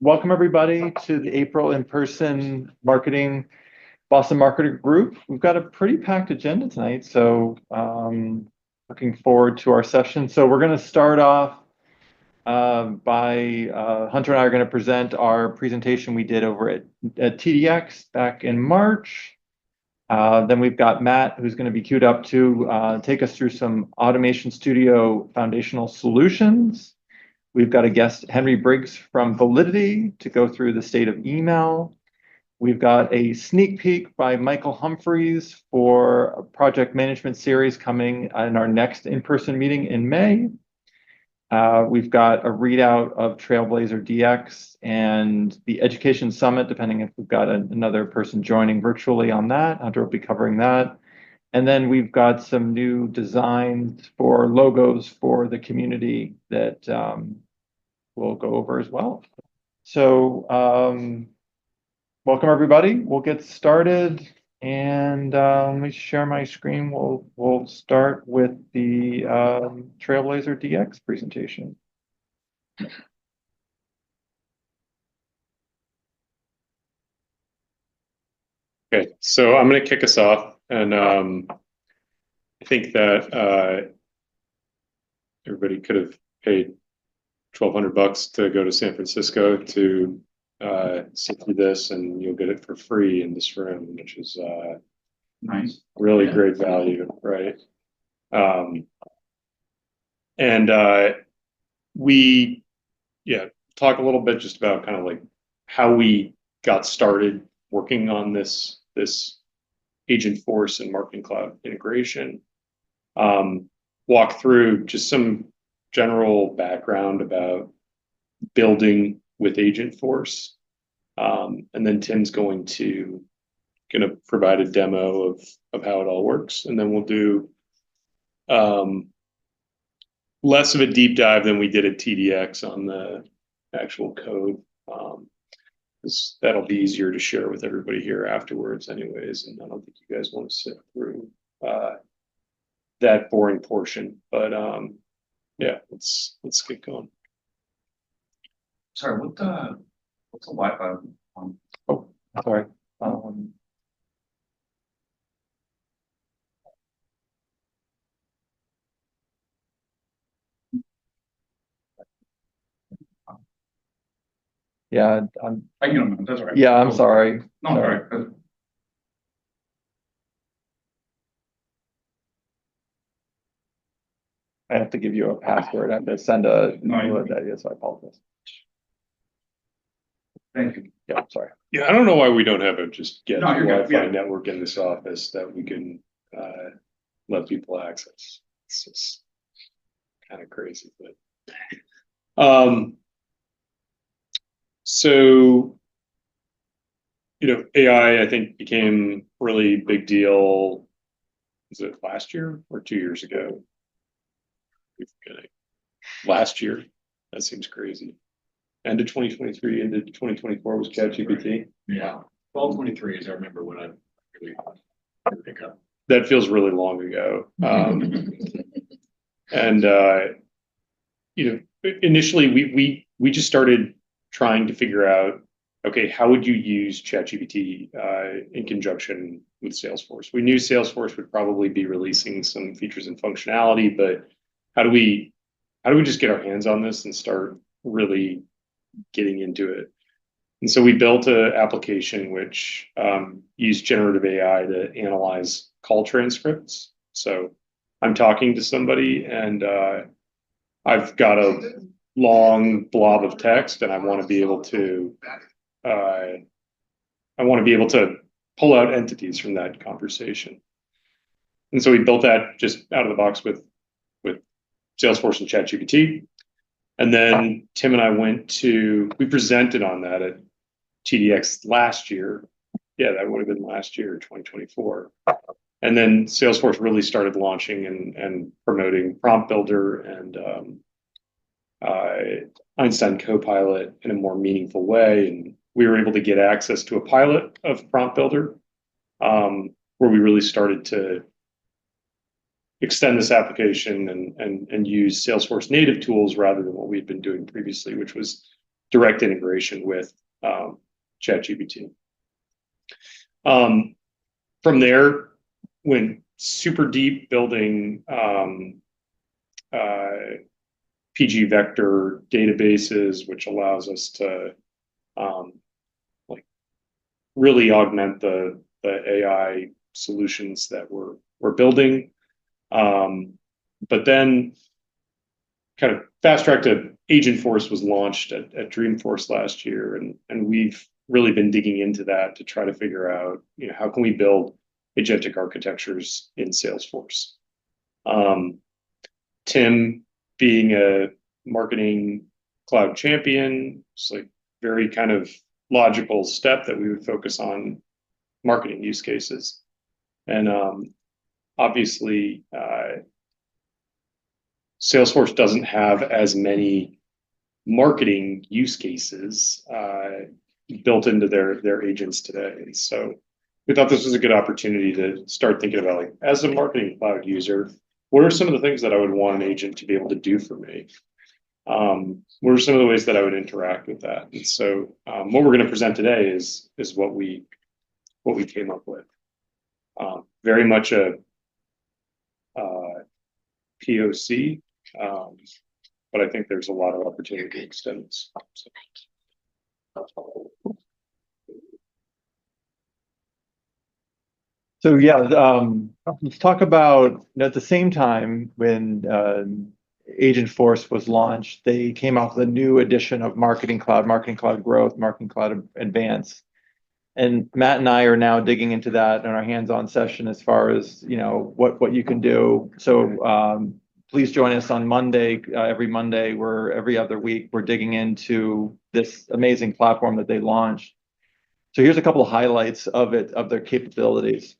Welcome everybody to the April in-person marketing Boston Marketer Group. We've got a pretty packed agenda tonight, so looking forward to our session. So we're going to start off by Hunter and I are going to present our presentation we did over at TDX back in March. Then we've got Matt, who's going to be queued up to take us through some Automation Studio foundational solutions. We've got a guest, Henry Briggs from Validity, to go through the state of email. We've got a sneak peek by Michael Humphreys for a project management series coming in our next in-person meeting in May. We've got a readout of Trailblazer DX and the Education Summit, depending if we've got another person joining virtually on that. Hunter will be covering that. And then we've got some new designs for logos for the community that we'll go over as well. So welcome everybody. We'll get started, and let me share my screen. We'll start with the Trailblazer DX presentation. Okay, so I'm going to kick us off, and I think that everybody could have paid $1,200 to go to San Francisco to sit through this, and you'll get it for free in this room, which is nice, really great value, right? We talk a little bit just about kind of like how we got started working on this Agentforce and Marketing Cloud integration. Walk through just some general background about building with Agentforce. And then Tim's going to provide a demo of how it all works. And then we'll do less of a deep dive than we did at TDX on the actual code. Because that'll be easier to share with everybody here afterwards anyways. And I don't think you guys want to sit through that boring portion. But yeah, let's get going. Sorry, what's the Wi-Fi on? Oh, sorry. Yeah, I don't know. That's all right. Yeah, I'm sorry. No, sorry. All right. I have to give you a password. I have to send a so I apologize. Thank you. Yeah, sorry. Yeah, I don't know why we don't have a just get No, Wi-Fi network in this office that we can let people access. It's just kind of crazy, but so AI I think became really big deal. Was it last year or 2 years ago? Last year. That seems crazy. End of 2023, into 2024 was ChatGPT. Yeah, 12/23 as I remember when I really pick up. That feels really long ago. And initially we just started trying to figure out, okay, how would you use ChatGPT in conjunction with Salesforce? We knew Salesforce would probably be releasing some features and functionality, but how do we just get our hands on this and start really getting into it? And so we built an application which used generative AI to analyze call transcripts. So I'm talking to somebody and I've got a long blob of text, and I want to be able to pull out entities from that conversation. And so we built that just out of the box with Salesforce and ChatGPT. And then Tim and I we presented on that at TDX last year. Yeah, that would have been last year, 2024. And then Salesforce really started launching and promoting Prompt Builder and Einstein Copilot in a more meaningful way. And we were able to get access to a pilot of Prompt Builder where we really started to extend this application and use Salesforce native tools rather than what we'd been doing previously, which was direct integration with ChatGPT. From there, went super deep building PG vector databases, which allows us to like really augment the AI solutions that we're building. But then kind of fast track to Agentforce was launched at Dreamforce last year, and we've really been digging into that to try to figure out, how can we build agentic architectures in Salesforce. Tim, being a marketing cloud champion, it's like very kind of logical step that we would focus on marketing use cases. And obviously, Salesforce doesn't have as many marketing use cases built into their agents today. And so we thought this was a good opportunity to start thinking about, like, as a marketing cloud user, what are some of the things that I would want an agent to be able to do for me? What are some of the ways that I would interact with that? And so what we're going to present today is what we came up with. Very much a POC, but I think there's a lot of opportunity to extend this. So yeah, let's talk about, at the same time when Agentforce was launched, they came out with a new edition of Marketing Cloud Growth, Marketing Cloud Advanced. And Matt and I are now digging into that in our hands-on session as far as, what you can do. So please join us on Monday, every Monday, every other week, we're digging into this amazing platform that they launched. So here's a couple of highlights of their capabilities.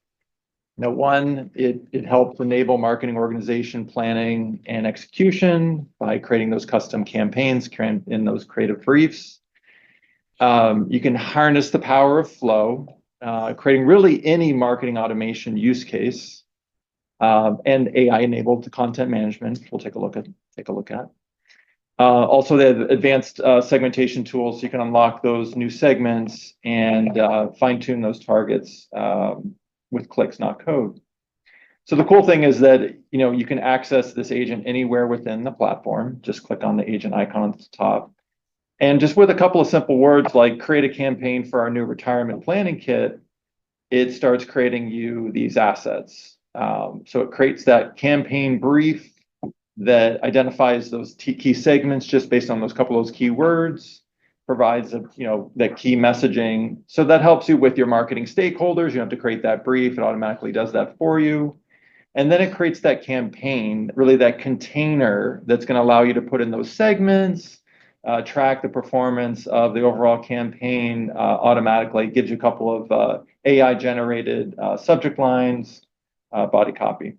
Now, one, it helps enable marketing organization planning and execution by creating those custom campaigns in those creative briefs. You can harness the power of flow, creating really any marketing automation use case, and AI-enabled content management. We'll take a look at. Also, they have advanced segmentation tools, so you can unlock those new segments and fine-tune those targets with clicks, not code. So the cool thing is that you can access this agent anywhere within the platform. Just click on the agent icon at the top. And just with a couple of simple words like create a campaign for our new retirement planning kit, it starts creating you these assets. So it creates that campaign brief that identifies those key segments just based on those couple of those keywords, provides that key messaging. So that helps you with your marketing stakeholders. You don't have to create that brief. It automatically does that for you. And then it creates that campaign, really that container that's going to allow you to put in those segments, track the performance of the overall campaign automatically. It gives you a couple of AI-generated subject lines, body copy.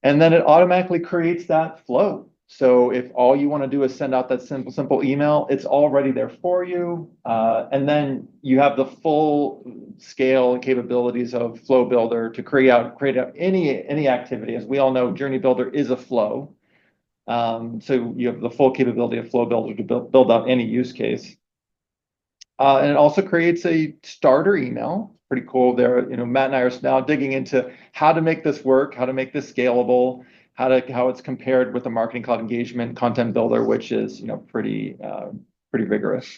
And then it automatically creates that flow. So if all you want to do is send out that simple email, it's already there for you. And then you have the full scale and capabilities of Flow Builder to create out any activity. As we all know, Journey Builder is a flow. So you have the full capability of Flow Builder to build out any use case. And it also creates a starter email. Pretty cool there. Matt and I are now digging into how to make this work, how to make this scalable, how it's compared with the Marketing Cloud Engagement Content Builder, which is pretty rigorous.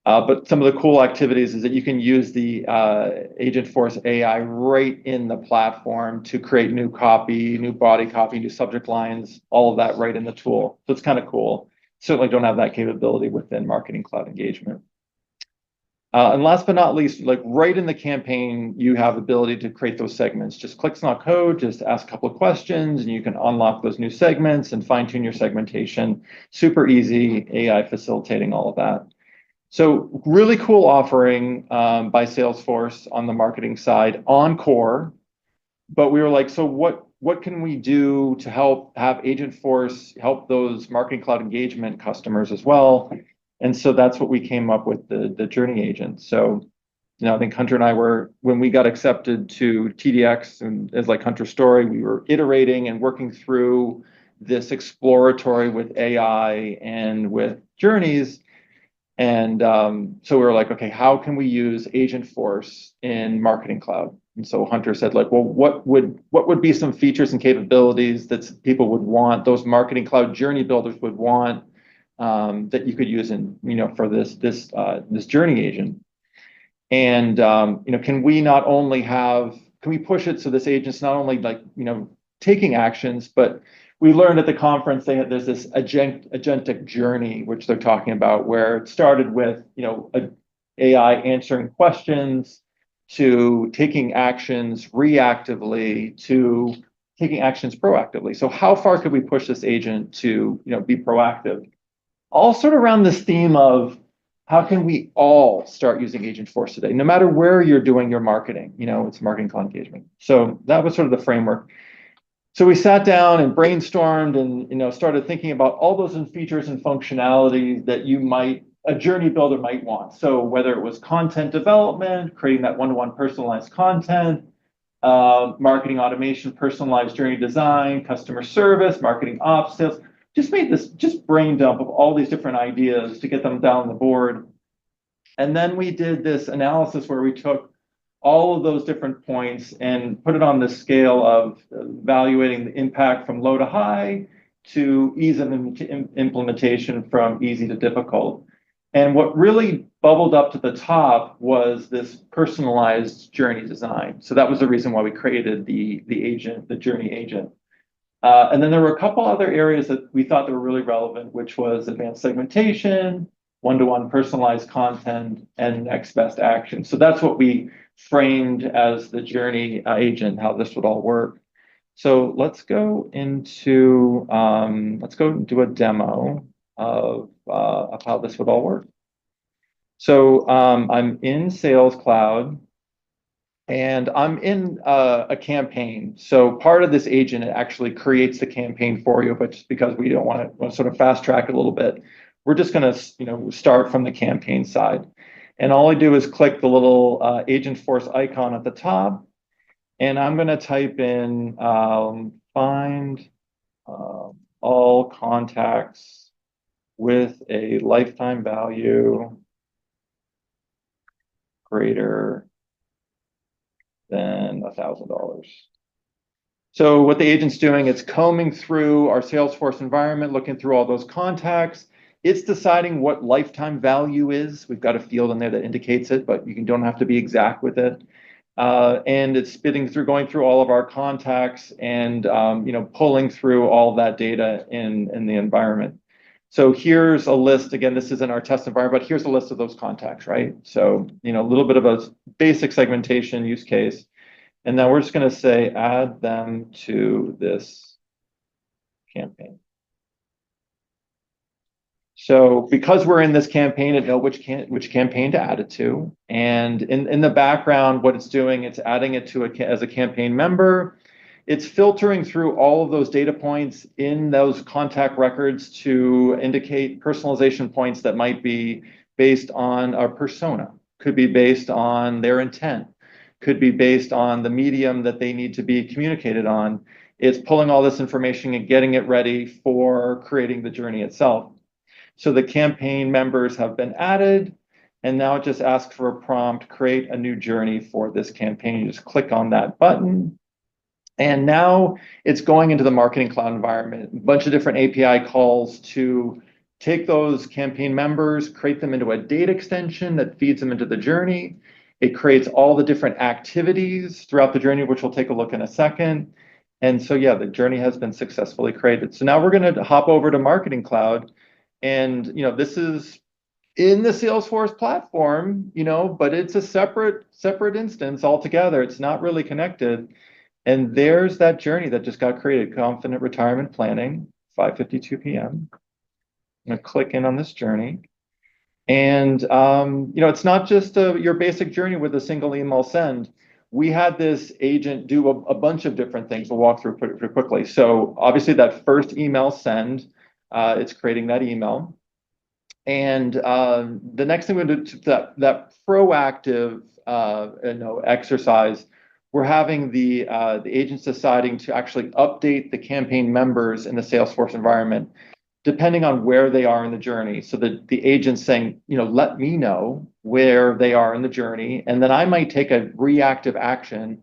But some of the cool activities is that you can use the Agentforce AI right in the platform to create new copy, new body copy, new subject lines, all of that right in the tool. So it's kind of cool. Certainly don't have that capability within Marketing Cloud Engagement. And last but not least, like right in the campaign, you have ability to create those segments. Just clicks, not code, just ask a couple of questions and you can unlock those new segments and fine tune your segmentation. Super easy, AI facilitating all of that. So really cool offering by Salesforce on the marketing side on core. But we were like, so what can we do to help have Agentforce help those Marketing Cloud Engagement customers as well? And so that's what we came up with, the Journey Agent. So, I think Hunter and I when we got accepted to TDX, and as like Hunter's story, we were iterating and working through this exploratory with AI and with journeys. And so we were like, okay, how can we use Agentforce in Marketing Cloud? And so Hunter said, like, well, what would be some features and capabilities that people would want, those Marketing Cloud journey builders would want, that you could use in, for this journey agent? And can we push it so this agent's not only like, taking actions, but we learned at the conference there's this agentic journey, which they're talking about, where it started with, AI answering questions, to taking actions reactively, to taking actions proactively. So how far could we push this agent to, be proactive? All sort of around this theme of how can we all start using Agentforce today, no matter where you're doing your marketing, it's marketing cloud engagement. So that was sort of the framework. So we sat down and brainstormed and, started thinking about all those features and functionality that a journey builder might want. So whether it was content development, creating that one-to-one personalized content, marketing automation, personalized journey design, customer service, marketing ops, sales, just brain dump of all these different ideas to get them down the board. And then we did this analysis where we took all of those different points and put it on the scale of evaluating the impact from low to high to ease of implementation from easy to difficult. And what really bubbled up to the top was this personalized journey design. So that was the reason why we created the agent, the journey agent. And then there were a couple other areas that we thought that were really relevant, which was advanced segmentation, one-to-one personalized content, and next best action. So that's what we framed as the journey agent, how this would all work. So let's go do a demo of how this would all work. So I'm in Sales Cloud, and I'm in a campaign. So part of this agent, it actually creates the campaign for you, but just because we don't want to sort of fast track it a little bit, we're just going to start from the campaign side. And all I do is click the little Agentforce icon at the top, and I'm going to type in find all contacts with a lifetime value greater than $1,000. So what the agent's doing, it's combing through our Salesforce environment, looking through all those contacts. It's deciding what lifetime value is. We've got a field in there that indicates it, but you don't have to be exact with it. And it's going through all of our contacts and pulling through all that data in the environment. So here's a list. Again, this is in our test environment, but here's a list of those contacts, right? So a little bit of a basic segmentation use case. And now we're just going to say add them to this campaign. So because we're in this campaign, it knows which campaign to add it to. And in the background, what it's doing, it's adding it to as a campaign member. It's filtering through all of those data points in those contact records to indicate personalization points that might be based on a persona, could be based on their intent, could be based on the medium that they need to be communicated on. It's pulling all this information and getting it ready for creating the journey itself. So the campaign members have been added, and now it just asks for a prompt, create a new journey for this campaign. You just click on that button, and now it's going into the Marketing Cloud environment, a bunch of different API calls to take those campaign members, create them into a data extension that feeds them into the journey. It creates all the different activities throughout the journey, which we'll take a look in a second. And so, yeah, the journey has been successfully created. So now we're going to hop over to Marketing Cloud. And, this is in the Salesforce platform, but it's a separate instance altogether. It's not really connected. And there's that journey that just got created, Confident Retirement Planning, 5:52 p.m. I'm going to click in on this journey. And, it's not just your basic journey with a single email send. We had this agent do a bunch of different things. We'll walk through pretty quickly. So obviously that first email send, it's creating that email. And the next thing we do, that proactive exercise, we're having the agents deciding to actually update the campaign members in the Salesforce environment. depending on where they are in the journey. So that the agent's saying, let me know where they are in the journey, and then I might take a reactive action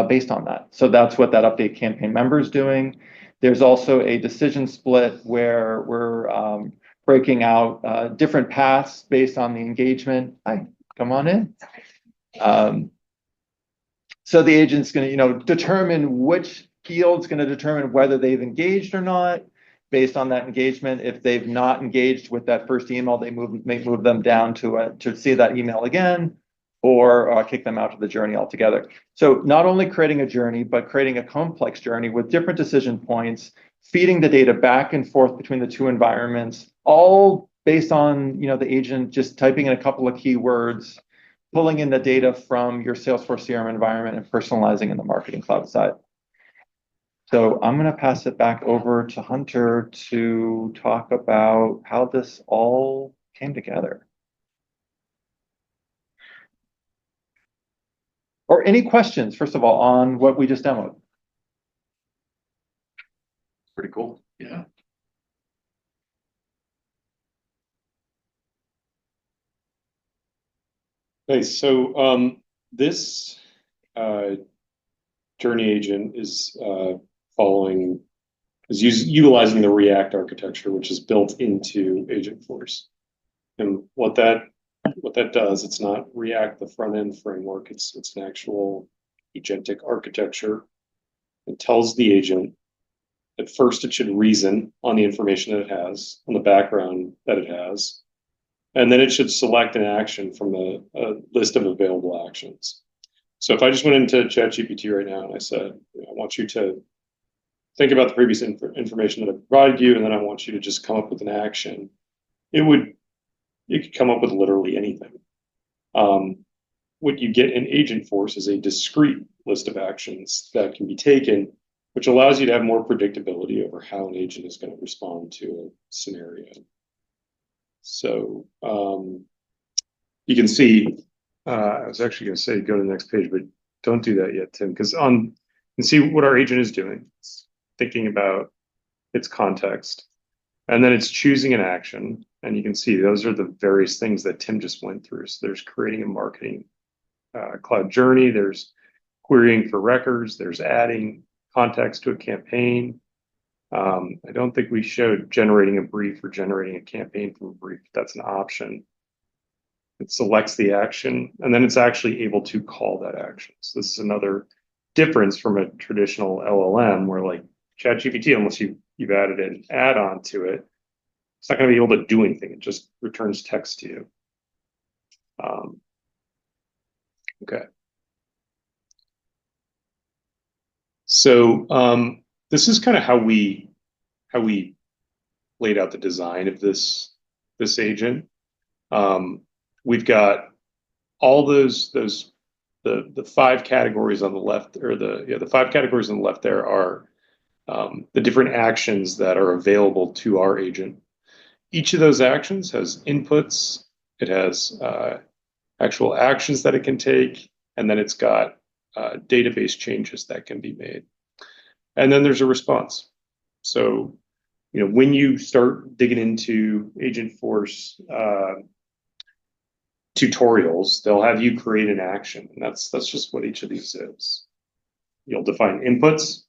based on that. So that's what that update campaign member is doing. There's also a decision split where we're breaking out different paths based on the engagement. Hi, come on in. So the agent's going to, determine which field's going to determine whether they've engaged or not. Based on that engagement, if they've not engaged with that first email, they may move them down to see that email again, or kick them out of the journey altogether. So not only creating a journey, but creating a complex journey with different decision points, feeding the data back and forth between the two environments, all based on the agent just typing in a couple of keywords, pulling in the data from your Salesforce CRM environment and personalizing in the Marketing Cloud side. So I'm going to pass it back over to Hunter to talk about how this all came together. Or any questions, first of all, on what we just demoed? Pretty cool. Yeah. Nice. So this journey agent is utilizing the React architecture, which is built into Agentforce. And what that does, it's not React, the front end framework. It's an actual agentic architecture. It tells the agent that first it should reason on the information that it has, on the background that it has, and then it should select an action from the list of available actions. So if I just went into ChatGPT right now and I said, I want you to think about the previous information that I provided you, and then I want you to just come up with an action, it could come up with literally anything. What you get in Agentforce is a discrete list of actions that can be taken, which allows you to have more predictability over how an agent is going to respond to a scenario. So you can see, I was actually going to say go to the next page, but don't do that yet, Tim, because you can see what our agent is doing. It's thinking about its context, and then it's choosing an action. And you can see those are the various things that Tim just went through. So there's creating a Marketing Cloud journey, there's querying for records, there's adding context to a campaign. I don't think we showed generating a brief or generating a campaign from a brief. That's an option. It selects the action, and then it's actually able to call that action. So this is another difference from a traditional LLM where like ChatGPT, unless you've added an add-on to it, it's not going to be able to do anything. It just returns text to you. Okay. So this is kind of how we laid out the design of this agent. We've got all the 5 categories on the left, or the 5 categories on the left there are the different actions that are available to our agent. Each of those actions has inputs. It has actual actions that it can take, and then it's got database changes that can be made. And then there's a response. So, when you start digging into Agentforce tutorials, they'll have you create an action, and that's just what each of these is. You'll define inputs,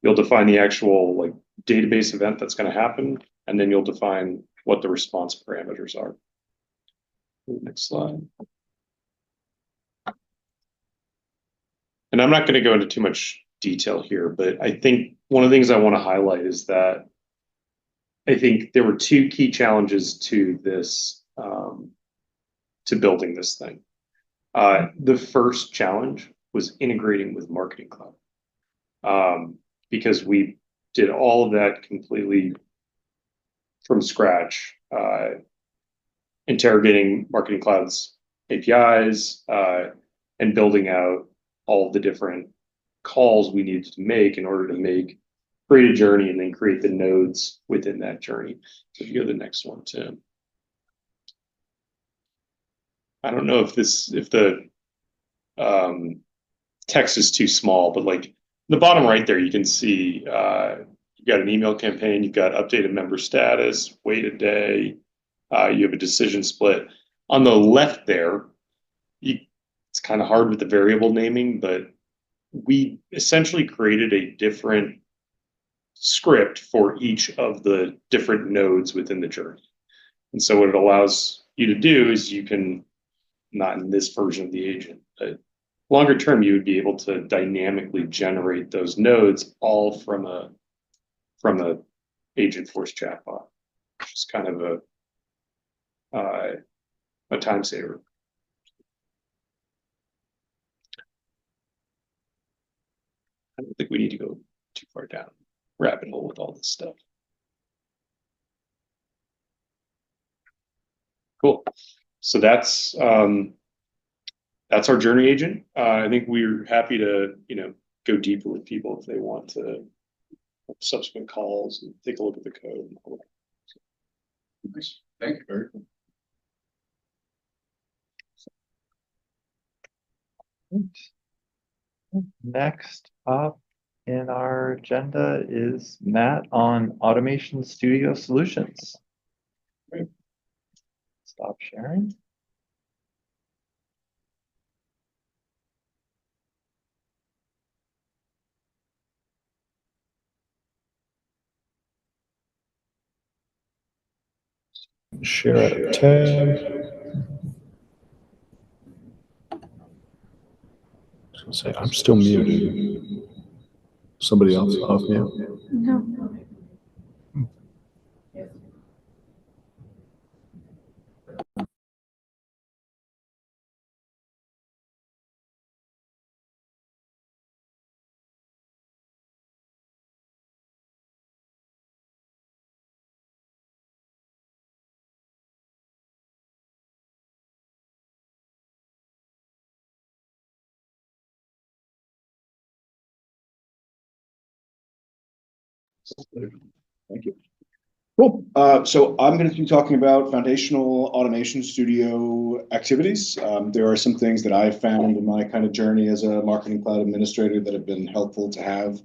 you'll define the actual database event that's going to happen, and then you'll define what the response parameters are. Next slide. And I'm not going to go into too much detail here, but I think one of the things I want to highlight is that I think there were 2 key challenges to this, to building this thing. The first challenge was integrating with Marketing Cloud, because we did all of that completely from scratch, interrogating Marketing Cloud's APIs and building out all the different calls we needed to make in order to create a journey and then create the nodes within that journey. So if you go to the next one, Tim. I don't know if the text is too small, but the bottom right there, you can see got an email campaign, you've got updated member status, wait a day, you have a decision split. On the left there, it's kind of hard with the variable naming, but we essentially created a different script for each of the different nodes within the journey. And so what it allows you to do is you can, not in this version of the agent, but longer term, you would be able to dynamically generate those nodes all from a Agentforce chatbot, which is kind of a time saver. I don't think we need to go too far down rabbit hole with all this stuff. Cool. So that's our journey agent. I think we're happy to, go deeper with people if they want to subsequent calls and take a look at the code. Nice. Thank you. Very cool. Next up in our agenda is Matt on Automation Studio Solutions. Great. Stop sharing. Share out of tab. Say, I'm still muted. Somebody else off mute? No. Thank you. Cool. So I'm going to be talking about foundational automation studio activities. There are some things that I've found in my kind of journey as a marketing cloud administrator that have been helpful to have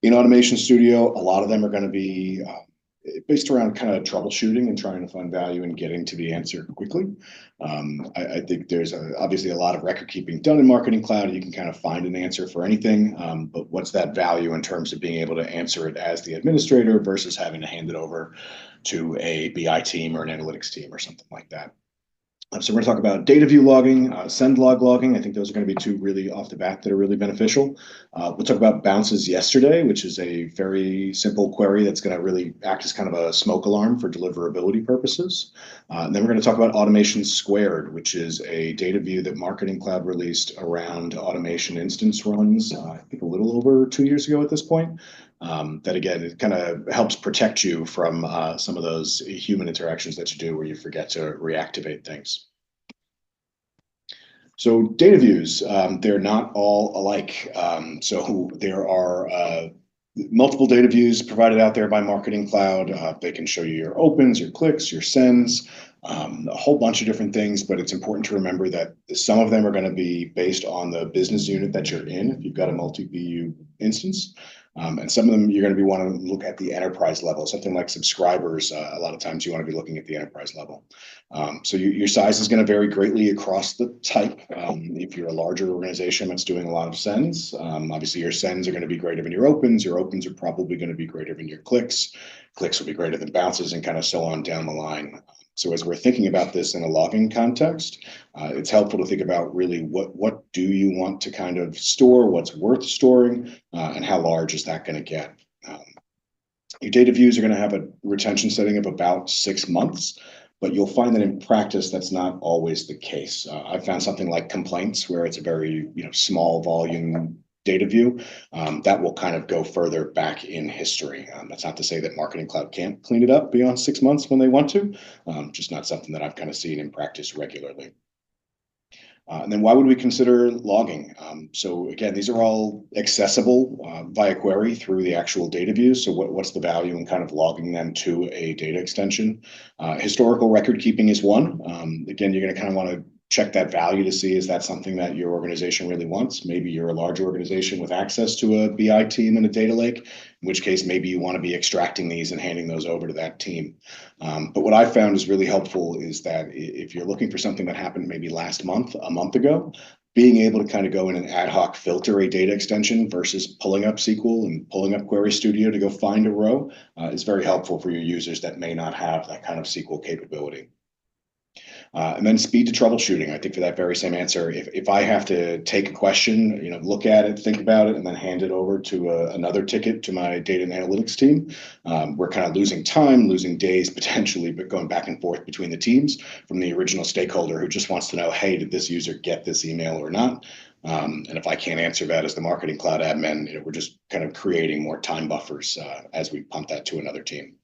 in Automation Studio. A lot of them are going to be based around kind of troubleshooting and trying to find value and getting to the answer quickly. I think there's obviously a lot of record keeping done in Marketing Cloud. You can kind of find an answer for anything, but what's that value in terms of being able to answer it as the administrator versus having to hand it over to a BI team or an analytics team or something like that. So we're going to talk about data view logging, send log logging. I think those are going to be two really off the bat that are really beneficial. We'll talk about bounces yesterday, which is a very simple query that's going to really act as kind of a smoke alarm for deliverability purposes. And then we're going to talk about automation squared, which is a data view that Marketing Cloud released around automation instance runs, I think a little over 2 years ago at this point. That again, it kind of helps protect you from some of those human interactions that you do where you forget to reactivate things. So data views, they're not all alike. So there are multiple data views provided out there by Marketing Cloud. They can show you your opens, your clicks, your sends, a whole bunch of different things, but it's important to remember that some of them are going to be based on the business unit that you're in if you've got a multi-BU instance. And some of them you're going to be wanting to look at the enterprise level, something like subscribers. A lot of times you want to be looking at the enterprise level. So your size is going to vary greatly across the type. If you're a larger organization that's doing a lot of sends, obviously your sends are going to be greater than your opens are probably going to be greater than your clicks. Clicks will be greater than bounces and kind of so on down the line. So as we're thinking about this in a logging context, it's helpful to think about really what do you want to kind of store, what's worth storing, and how large is that going to get. Your data views are going to have a retention setting of about 6 months, but you'll find that in practice, that's not always the case. I found something like complaints where it's a very small volume data view that will kind of go further back in history. That's not to say that Marketing Cloud can't clean it up beyond 6 months when they want to, just not something that I've kind of seen in practice regularly. And then why would we consider logging? So again, these are all accessible via query through the actual data views. So what's the value in kind of logging them to a data extension? Historical record keeping is one. Again, you're going to kind of want to check that value to see, is that something that your organization really wants? Maybe you're a large organization with access to a BI team and a data lake, in which case maybe you want to be extracting these and handing those over to that team. But what I found is really helpful is that if you're looking for something that happened maybe last month, a month ago, being able to kind of go in and ad hoc filter a data extension versus pulling up SQL and pulling up Query Studio to go find a row is very helpful for your users that may not have that kind of SQL capability. And then speed to troubleshooting. I think for that very same answer, if I have to take a question, look at it, think about it, and then hand it over to another ticket to my data and analytics team, we're kind of losing time, losing days potentially, but going back and forth between the teams from the original stakeholder who just wants to know, hey, did this user get this email or not? And if I can't answer that as the Marketing Cloud admin, we're just kind of creating more time buffers as we pump that to another team.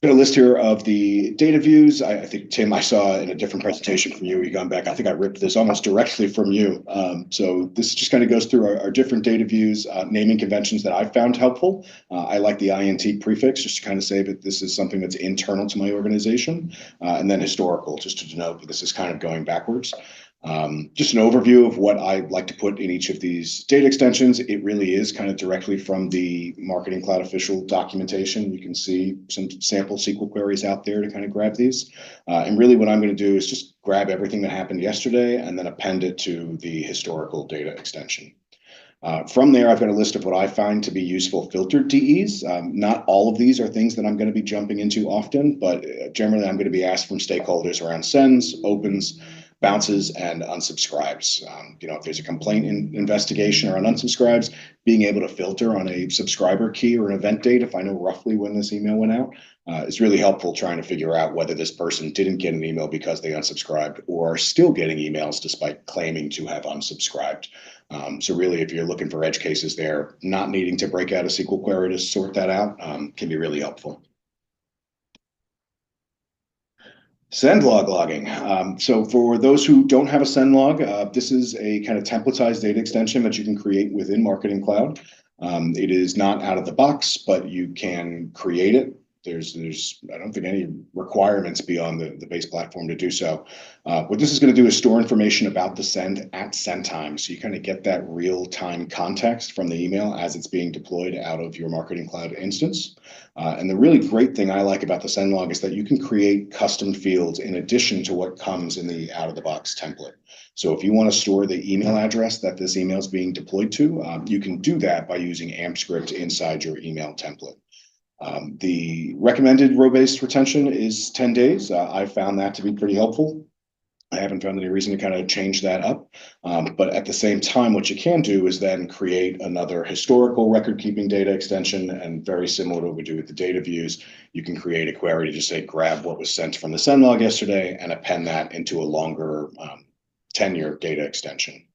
I've got a list here of the data views. I think, Tim, I saw in a different presentation from you, gone back, I think I ripped this almost directly from you. So this just kind of goes through our different data views, naming conventions that I found helpful. I like the INT prefix just to kind of say that this is something that's internal to my organization, and then historical, just to denote that this is kind of going backwards. Just an overview of what I like to put in each of these data extensions. It really is kind of directly from the Marketing Cloud official documentation. You can see some sample SQL queries out there to kind of grab these. And really what I'm going to do is just grab everything that happened yesterday and then append it to the historical data extension. From there, I've got a list of what I find to be useful filtered DEs. Not all of these are things that I'm going to be jumping into often, but generally I'm going to be asked from stakeholders around sends, opens, bounces, and unsubscribes. If there's a complaint investigation or an unsubscribes, being able to filter on a subscriber key or an event date, if I know roughly when this email went out, is really helpful trying to figure out whether this person didn't get an email because they unsubscribed or are still getting emails despite claiming to have unsubscribed. So really, if you're looking for edge cases there, not needing to break out a SQL query to sort that out can be really helpful. Send log logging. So for those who don't have a send log, this is a kind of templatized data extension that you can create within Marketing Cloud. It is not out of the box, but you can create it. There's I don't think any requirements beyond the base platform to do so. What this is going to do is store information about the send at send time. So you kind of get that real-time context from the email as it's being deployed out of your Marketing Cloud instance. And the really great thing I like about the send log is that you can create custom fields in addition to what comes in the out-of-the-box template. So if you want to store the email address that this email is being deployed to, you can do that by using AMP script inside your email template. The recommended row-based retention is 10 days. I found that to be pretty helpful. I haven't found any reason to kind of change that up. But at the same time, what you can do is then create another historical record-keeping data extension, and very similar to what we do with the data views, you can create a query to just say, grab what was sent from the send log yesterday and append that into a longer tenure data extension.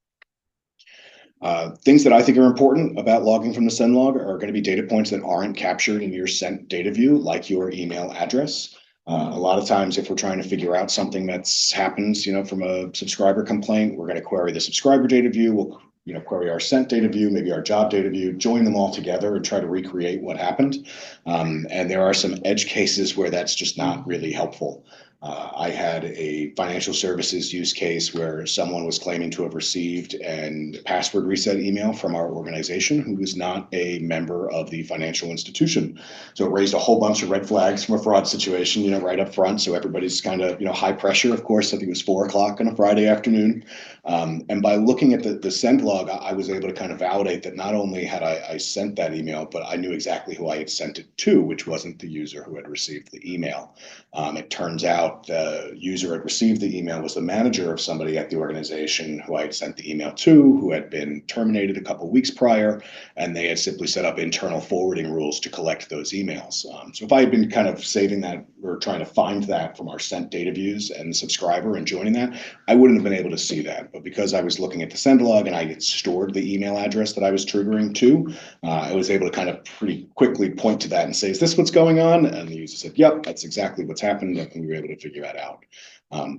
Things that I think are important about logging from the send log are going to be data points that aren't captured in your sent data view, like your email address. A lot of times, if we're trying to figure out something that's happens, from a subscriber complaint, we're going to query the subscriber data view. We'll query our sent data view, maybe our job data view, join them all together and try to recreate what happened. And there are some edge cases where that's just not really helpful. I had a financial services use case where someone was claiming to have received a password reset email from our organization who was not a member of the financial institution. So it raised a whole bunch of red flags from a fraud situation, right up front. So everybody's kind of, high pressure, of course. I think it was 4 o'clock on a Friday afternoon. And by looking at the send log, I was able to kind of validate that not only had I sent that email, but I knew exactly who I had sent it to, which wasn't the user who had received the email. It turns out the user had received the email was the manager of somebody at the organization who I had sent the email to, who had been terminated a couple of weeks prior, and they had simply set up internal forwarding rules to collect those emails. So if I had been kind of saving that or trying to find that from our sent data views and subscriber and joining that, I wouldn't have been able to see that. But because I was looking at the send log and I had stored the email address that I was triggering to, I was able to kind of pretty quickly point to that and say, is this what's going on? And the user said, yep, that's exactly what's happened. And we were able to figure that out.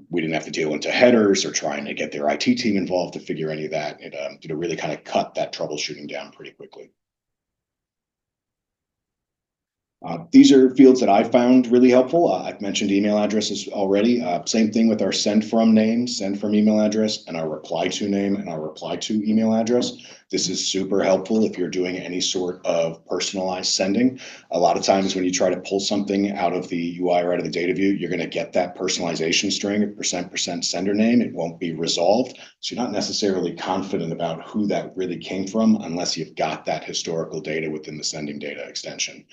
We didn't have to deal into headers or trying to get their IT team involved to figure any of that. It really kind of cut that troubleshooting down pretty quickly. These are fields that I found really helpful. I've mentioned email addresses already. Same thing with our send from name, send from email address, and our reply to name and our reply to email address. This is super helpful if you're doing any sort of personalized sending. A lot of times when you try to pull something out of the UI or out of the data view, you're going to get that personalization string of %% sender name. It won't be resolved. So you're not necessarily confident about who that really came from unless you've got that historical data within the sending data extension.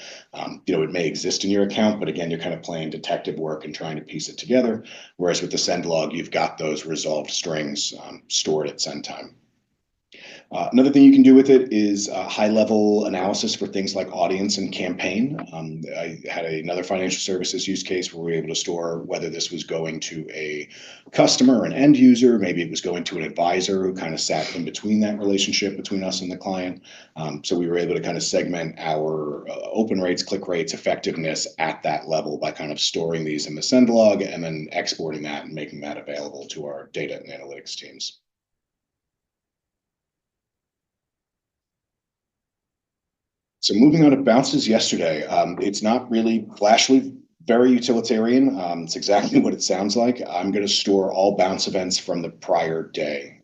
It may exist in your account, but again, you're kind of playing detective work and trying to piece it together. Whereas with the send log, you've got those resolved strings stored at send time. Another thing you can do with it is high-level analysis for things like audience and campaign. I had another financial services use case where we were able to store whether this was going to a customer, an end user, maybe it was going to an advisor who kind of sat in between that relationship between us and the client. So we were able to kind of segment our open rates, click rates, effectiveness at that level by kind of storing these in the send log and then exporting that and making that available to our data and analytics teams. So moving on to bounces yesterday, it's not really flashily very utilitarian. It's exactly what it sounds like. I'm going to store all bounce events from the prior day.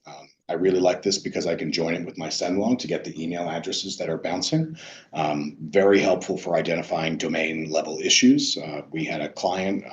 I really like this because I can join it with my send log to get the email addresses that are bouncing. Very helpful for identifying domain level issues. We had a client,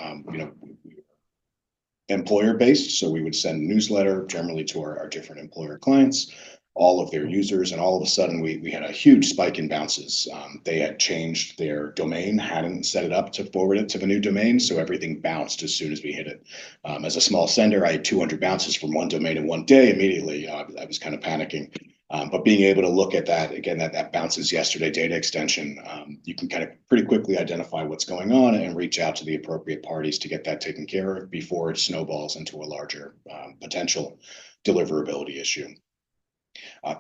employer based, so we would send a newsletter generally to our different employer clients, all of their users, and all of a sudden we had a huge spike in bounces. They had changed their domain, hadn't set it up to forward it to the new domain, so everything bounced as soon as we hit it. As a small sender, I had 200 bounces from one domain in one day. Immediately, I was kind of panicking. But being able to look at that, again, that bounces yesterday data extension, you can kind of pretty quickly identify what's going on and reach out to the appropriate parties to get that taken care of before it snowballs into a larger potential deliverability issue.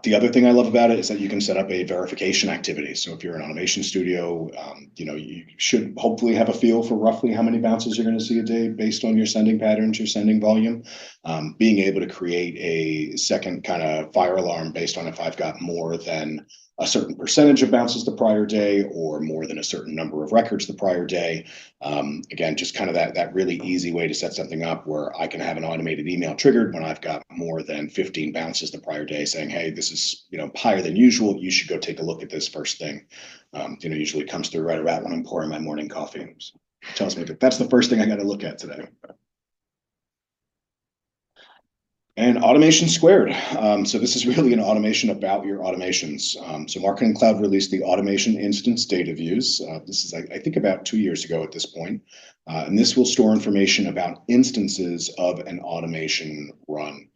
The other thing I love about it is that you can set up a verification activity. So if you're an automation studio, you should hopefully have a feel for roughly how many bounces you're going to see a day based on your sending patterns, your sending volume. Being able to create a second kind of fire alarm based on if I've got more than a certain percentage of bounces the prior day or more than a certain number of records the prior day. Again, just kind of that really easy way to set something up where I can have an automated email triggered when I've got more than 15 bounces the prior day saying, hey, this is higher than usual. You should go take a look at this first thing. Usually comes through right about when I'm pouring my morning coffee. It tells me that that's the first thing I got to look at today. And automation squared. So this is really an automation about your automations. So Marketing Cloud released the automation instance data views. This is, I think, about 2 years ago at this point. And this will store information about instances of an automation run.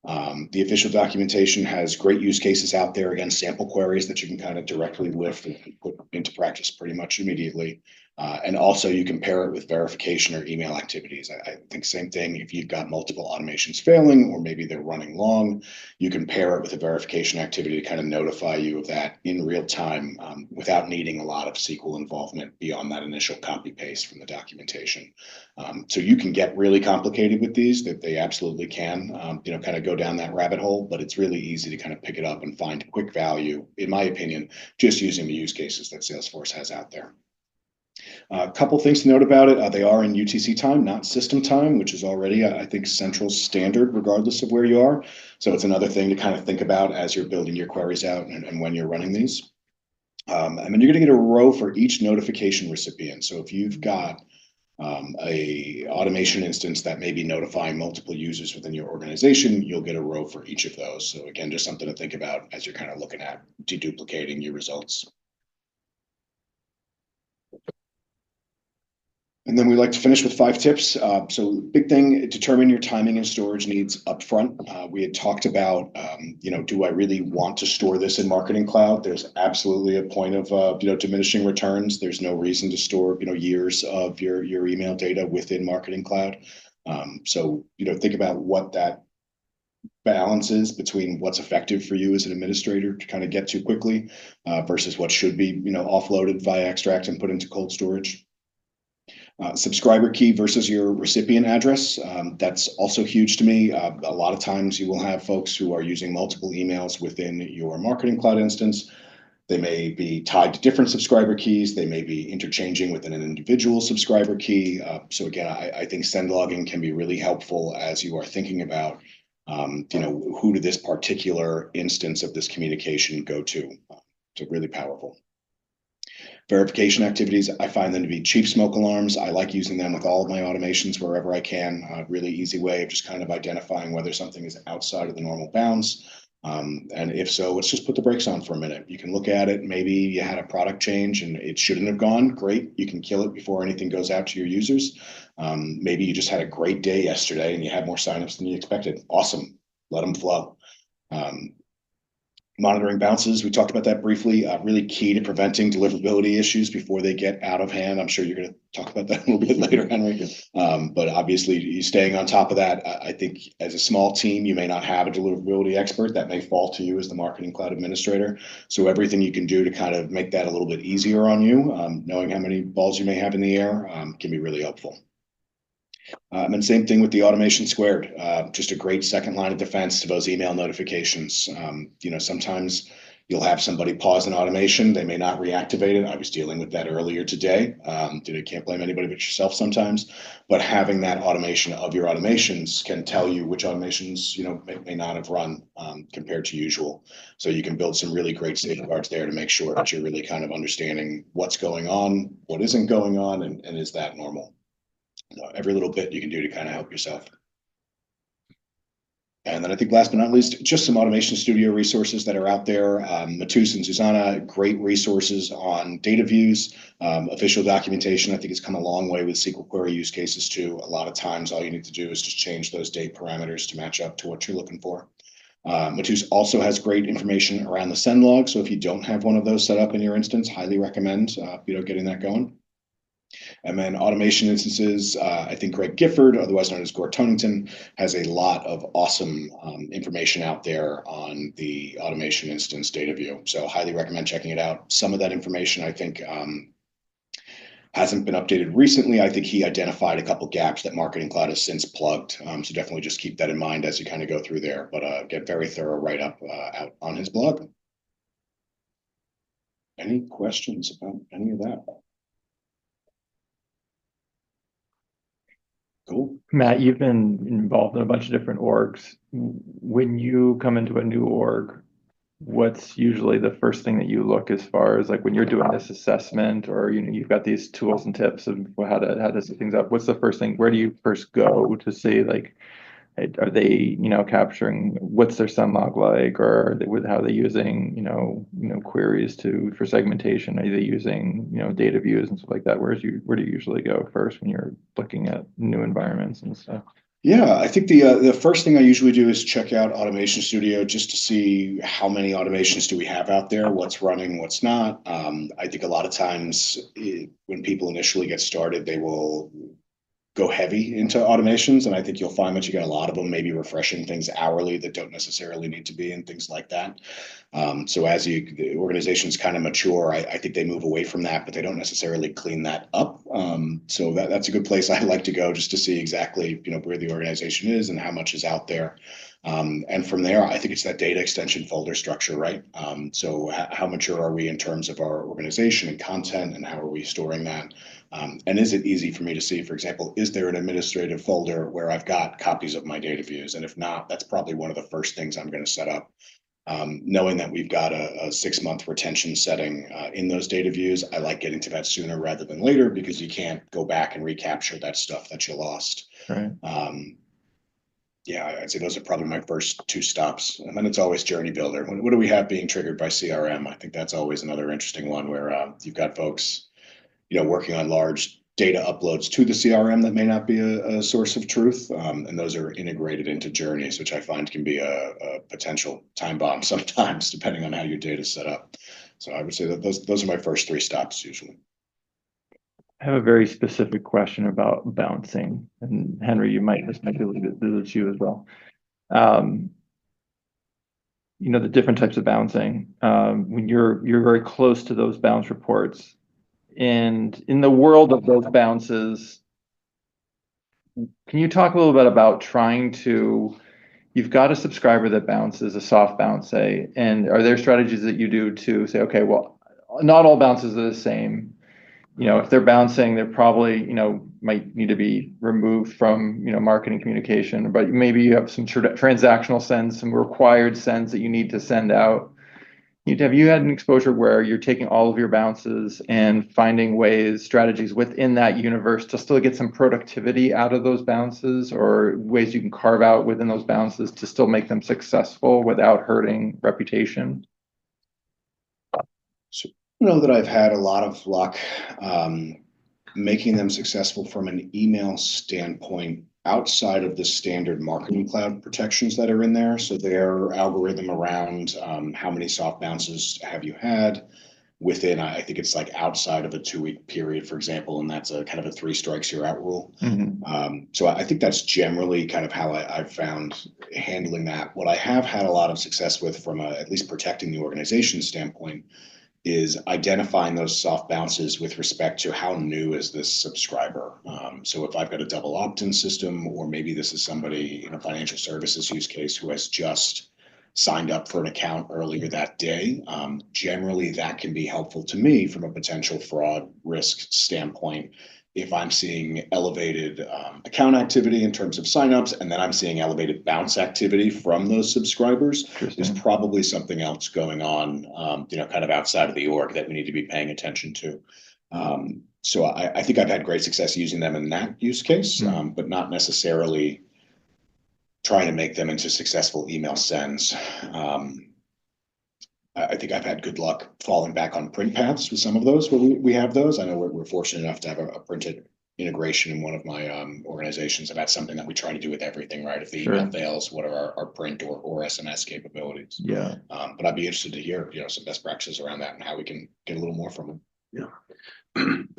The official documentation has great use cases out there. Again, sample queries that you can kind of directly lift and put into practice pretty much immediately. And also you can pair it with verification or email activities. I think same thing, if you've got multiple automations failing, or maybe they're running long, you can pair it with a verification activity to kind of notify you of that in real time without needing a lot of SQL involvement beyond that initial copy paste from the documentation. So you can get really complicated with these, that they absolutely can, kind of go down that rabbit hole, but it's really easy to kind of pick it up and find quick value, in my opinion, just using the use cases that Salesforce has out there. A couple things to note about it. They are in UTC time, not system time, which is already, I think, central standard regardless of where you are. So it's another thing to kind of think about as you're building your queries out and when you're running these. And then you're going to get a row for each notification recipient. So if you've got a automation instance that may be notifying multiple users within your organization, you'll get a row for each of those. So again, just something to think about as you're kind of looking at deduplicating your results. And then we like to finish with 5 tips. So big thing, determine your timing and storage needs upfront. We had talked about, do I really want to store this in Marketing Cloud? There's absolutely a point of, diminishing returns. There's no reason to store, years of your email data within Marketing Cloud. So, think about what that balance is between what's effective for you as an administrator to kind of get to quickly versus what should be, offloaded via extract and put into cold storage. Subscriber key versus your recipient address. That's also huge to me. A lot of times you will have folks who are using multiple emails within your Marketing Cloud instance. They may be tied to different subscriber keys. They may be interchanging within an individual subscriber key. So again, I think send logging can be really helpful as you are thinking about, who did this particular instance of this communication go to? So really powerful. Verification activities, I find them to be cheap smoke alarms. I like using them with all of my automations wherever I can. Really easy way of just kind of identifying whether something is outside of the normal bounds. And if so, let's just put the brakes on for a minute. You can look at it. Maybe you had a product change and it shouldn't have gone. Great. You can kill it before anything goes out to your users. Maybe you just had a great day yesterday and you had more signups than you expected. Awesome. Let them flow. Monitoring bounces, we talked about that briefly, really key to preventing deliverability issues before they get out of hand. I'm sure you're going to talk about that a little bit later, Henry. But obviously, you staying on top of that. I think as a small team, you may not have a deliverability expert. That may fall to you as the marketing cloud administrator. So everything you can do to kind of make that a little bit easier on you, knowing how many balls you may have in the air, can be really helpful. And same thing with the automation squared, just a great second line of defense to those email notifications. Sometimes you'll have somebody pause an automation. They may not reactivate it. I was dealing with that earlier today. You can't blame anybody but yourself sometimes, but having that automation of your automations can tell you which automations, may not have run compared to usual. So you can build some really great safeguards there to make sure that you're really kind of understanding what's going on, what isn't going on, and is that normal? Every little bit you can do to kind of help yourself. And then I think last but not least, just some automation studio resources that are out there. Matus and Susanna, great resources on data views, official documentation. I think it's come a long way with SQL query use cases too. A lot of times all you need to do is just change those date parameters to match up to what you're looking for. Matus also has great information around the send log. So if you don't have one of those set up in your instance, highly recommend getting that going. And then automation instances, I think Greg Gifford, otherwise known as Gord Tonington, has a lot of awesome information out there on the automation instance data view. So highly recommend checking it out. Some of that information, I think, hasn't been updated recently. I think he identified a couple gaps that Marketing Cloud has since plugged. So definitely just keep that in mind as you kind of go through there, but get very thorough write-up out on his blog. Any questions about any of that? Cool. Matt, you've been involved in a bunch of different orgs. When you come into a new org, what's usually the first thing that you look as far as like when you're doing this assessment or you've got these tools and tips of how to set things up? What's the first thing? Where do you first go to see like, are they capturing what's their send log like, or how are they using queries for segmentation? Are they using data views and stuff like that? Where do you usually go first when you're looking at new environments and stuff? Yeah, I think the first thing I usually do is check out Automation Studio just to see how many automations do we have out there, what's running, what's not. I think a lot of times when people initially get started, they will go heavy into automations, and I think you'll find that you get a lot of them maybe refreshing things hourly that don't necessarily need to be and things like that. So as the organizations kind of mature, I think they move away from that, but they don't necessarily clean that up. So that's a good place I like to go just to see exactly where the organization is and how much is out there. And from there, I think it's that data extension folder structure, right? So how mature are we in terms of our organization and content, and how are we storing that? And is it easy for me to see, for example, is there an administrative folder where I've got copies of my data views? And if not, that's probably one of the first things I'm going to set up. Knowing that we've got a 6-month retention setting in those data views, I like getting to that sooner rather than later because you can't go back and recapture that stuff that you lost. Right. Yeah, I'd say those are probably my first 2 stops. And then it's always Journey Builder. What do we have being triggered by CRM? I think that's always another interesting one where you've got folks, working on large data uploads to the CRM that may not be a source of truth. And those are integrated into journeys, which I find can be a potential time bomb sometimes, depending on how your data is set up. So I would say that those are my first 3 stops usually. I have a very specific question about bouncing, and Henry, this might be a little bit to you as well. The different types of bouncing, when you're very close to those bounce reports, and in the world of those bounces, can you talk a little bit about trying to you've got a subscriber that bounces, a soft bounce, say, and are there strategies that you do to say, okay, well, not all bounces are the same. If they're bouncing, they're probably, might need to be removed from, marketing communication, but maybe you have some transactional sends, some required sends that you need to send out. Have you had an exposure where you're taking all of your bounces and finding ways, strategies within that universe to still get some productivity out of those bounces, or ways you can carve out within those bounces to still make them successful without hurting reputation? That I've had a lot of luck making them successful from an email standpoint outside of the standard marketing cloud protections that are in there. So their algorithm around how many soft bounces have you had within, I think it's like outside of a 2-week period, for example, and that's a kind of a 3 strikes you're out rule. So I think that's generally kind of how I've found handling that. What I have had a lot of success with from at least protecting the organization standpoint is identifying those soft bounces with respect to how new is this subscriber. So if I've got a double opt-in system, or maybe this is somebody in a financial services use case who has just signed up for an account earlier that day, generally that can be helpful to me from a potential fraud risk standpoint. If I'm seeing elevated account activity in terms of signups, and then I'm seeing elevated bounce activity from those subscribers, there's probably something else going on, kind of outside of the org that we need to be paying attention to. So I think I've had great success using them in that use case, but not necessarily trying to make them into successful email sends. I think I've had good luck falling back on print paths with some of those where we have those. I know we're fortunate enough to have a printed integration in one of my organizations, and that's something that we try to do with everything, right? If the email fails, what are our print or SMS capabilities? Yeah. But I'd be interested to hear, some best practices around that and how we can get a little more from them. Yeah.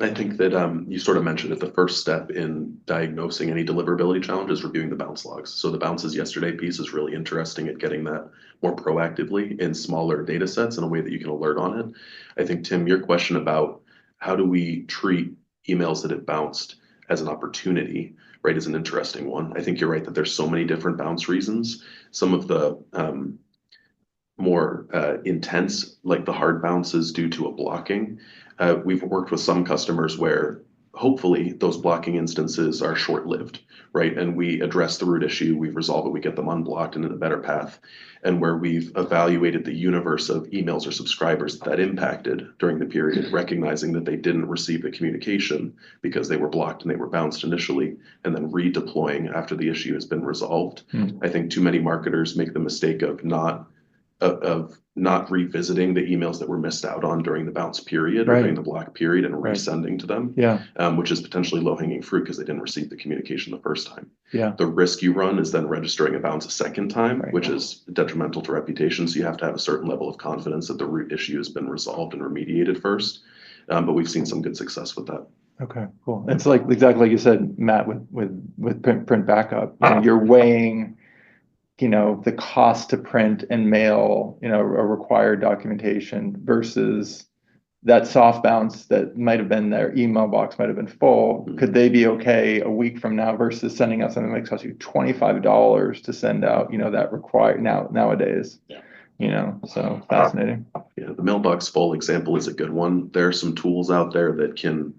I think that you sort of mentioned that the first step in diagnosing any deliverability challenge is reviewing the bounce logs. So the bounces yesterday piece is really interesting at getting that more proactively in smaller data sets in a way that you can alert on it. I think, Tim, your question about how do we treat emails that have bounced as an opportunity, right, is an interesting one. I think you're right that there's so many different bounce reasons. Some of the more intense, like the hard bounces due to a blocking. We've worked with some customers where hopefully those blocking instances are short-lived, right? And we address the root issue, we resolve it, we get them unblocked and in a better path. And where we've evaluated the universe of emails or subscribers that impacted during the period, recognizing that they didn't receive the communication because they were blocked and they were bounced initially, and then redeploying after the issue has been resolved. I think too many marketers make the mistake of not revisiting the emails that were missed out on during the bounce period or during the block period and resending to them, which is potentially low-hanging fruit because they didn't receive the communication the first time. The risk you run is then registering a bounce a second time, which is detrimental to reputation. So you have to have a certain level of confidence that the root issue has been resolved and remediated first. But we've seen some good success with that. Okay, cool. It's like exactly like you said, Matt, with print backup. You're weighing the cost to print and mail, a required documentation versus that soft bounce that might have been their email box might have been full. Could they be okay a week from now versus sending out something that costs you $25 to send out, that required nowadays? So fascinating. Yeah, the mailbox full example is a good one. There are some tools out there that can,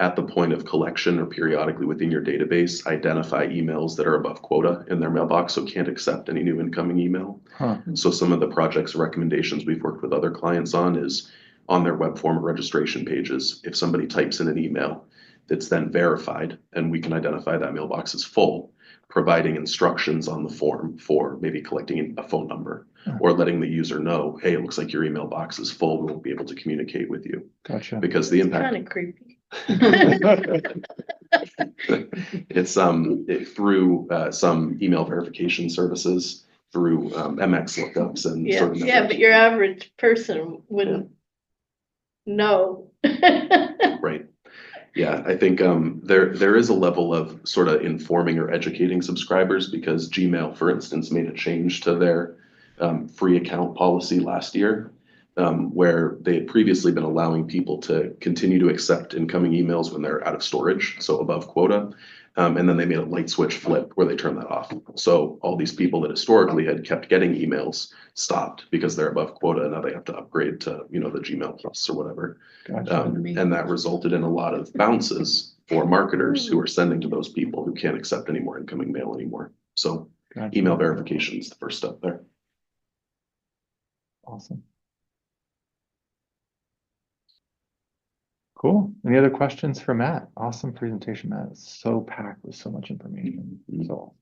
at the point of collection or periodically within your database, identify emails that are above quota in their mailbox, so can't accept any new incoming email. So some of the projects recommendations we've worked with other clients on is on their web form registration pages, if somebody types in an email that's then verified and we can identify that mailbox as full, providing instructions on the form for maybe collecting a phone number or letting the user know, hey, it looks like your email box is full, we won't be able to communicate with you. Gotcha. Because the impact Kind of creepy. it's through some email verification services, through MX lookups and Yeah, sort of yeah, but your average person wouldn't know. right. Yeah, I think there is a level of sort of informing or educating subscribers, because Gmail, for instance, made a change to their free account policy last year, where they had previously been allowing people to continue to accept incoming emails when they're out of storage, so above quota. And then they made a light switch flip where they turned that off. So all these people that historically had kept getting emails stopped because they're above quota. Now they have to upgrade to, the Gmail Plus or whatever. Gotcha. And that resulted in a lot of bounces for marketers who are sending to those people who can't accept any more incoming mail anymore. So Gotcha. email verification is the first step there. Awesome. Cool. Any other questions for Matt? Awesome presentation, Matt. It's so packed with so much information. So,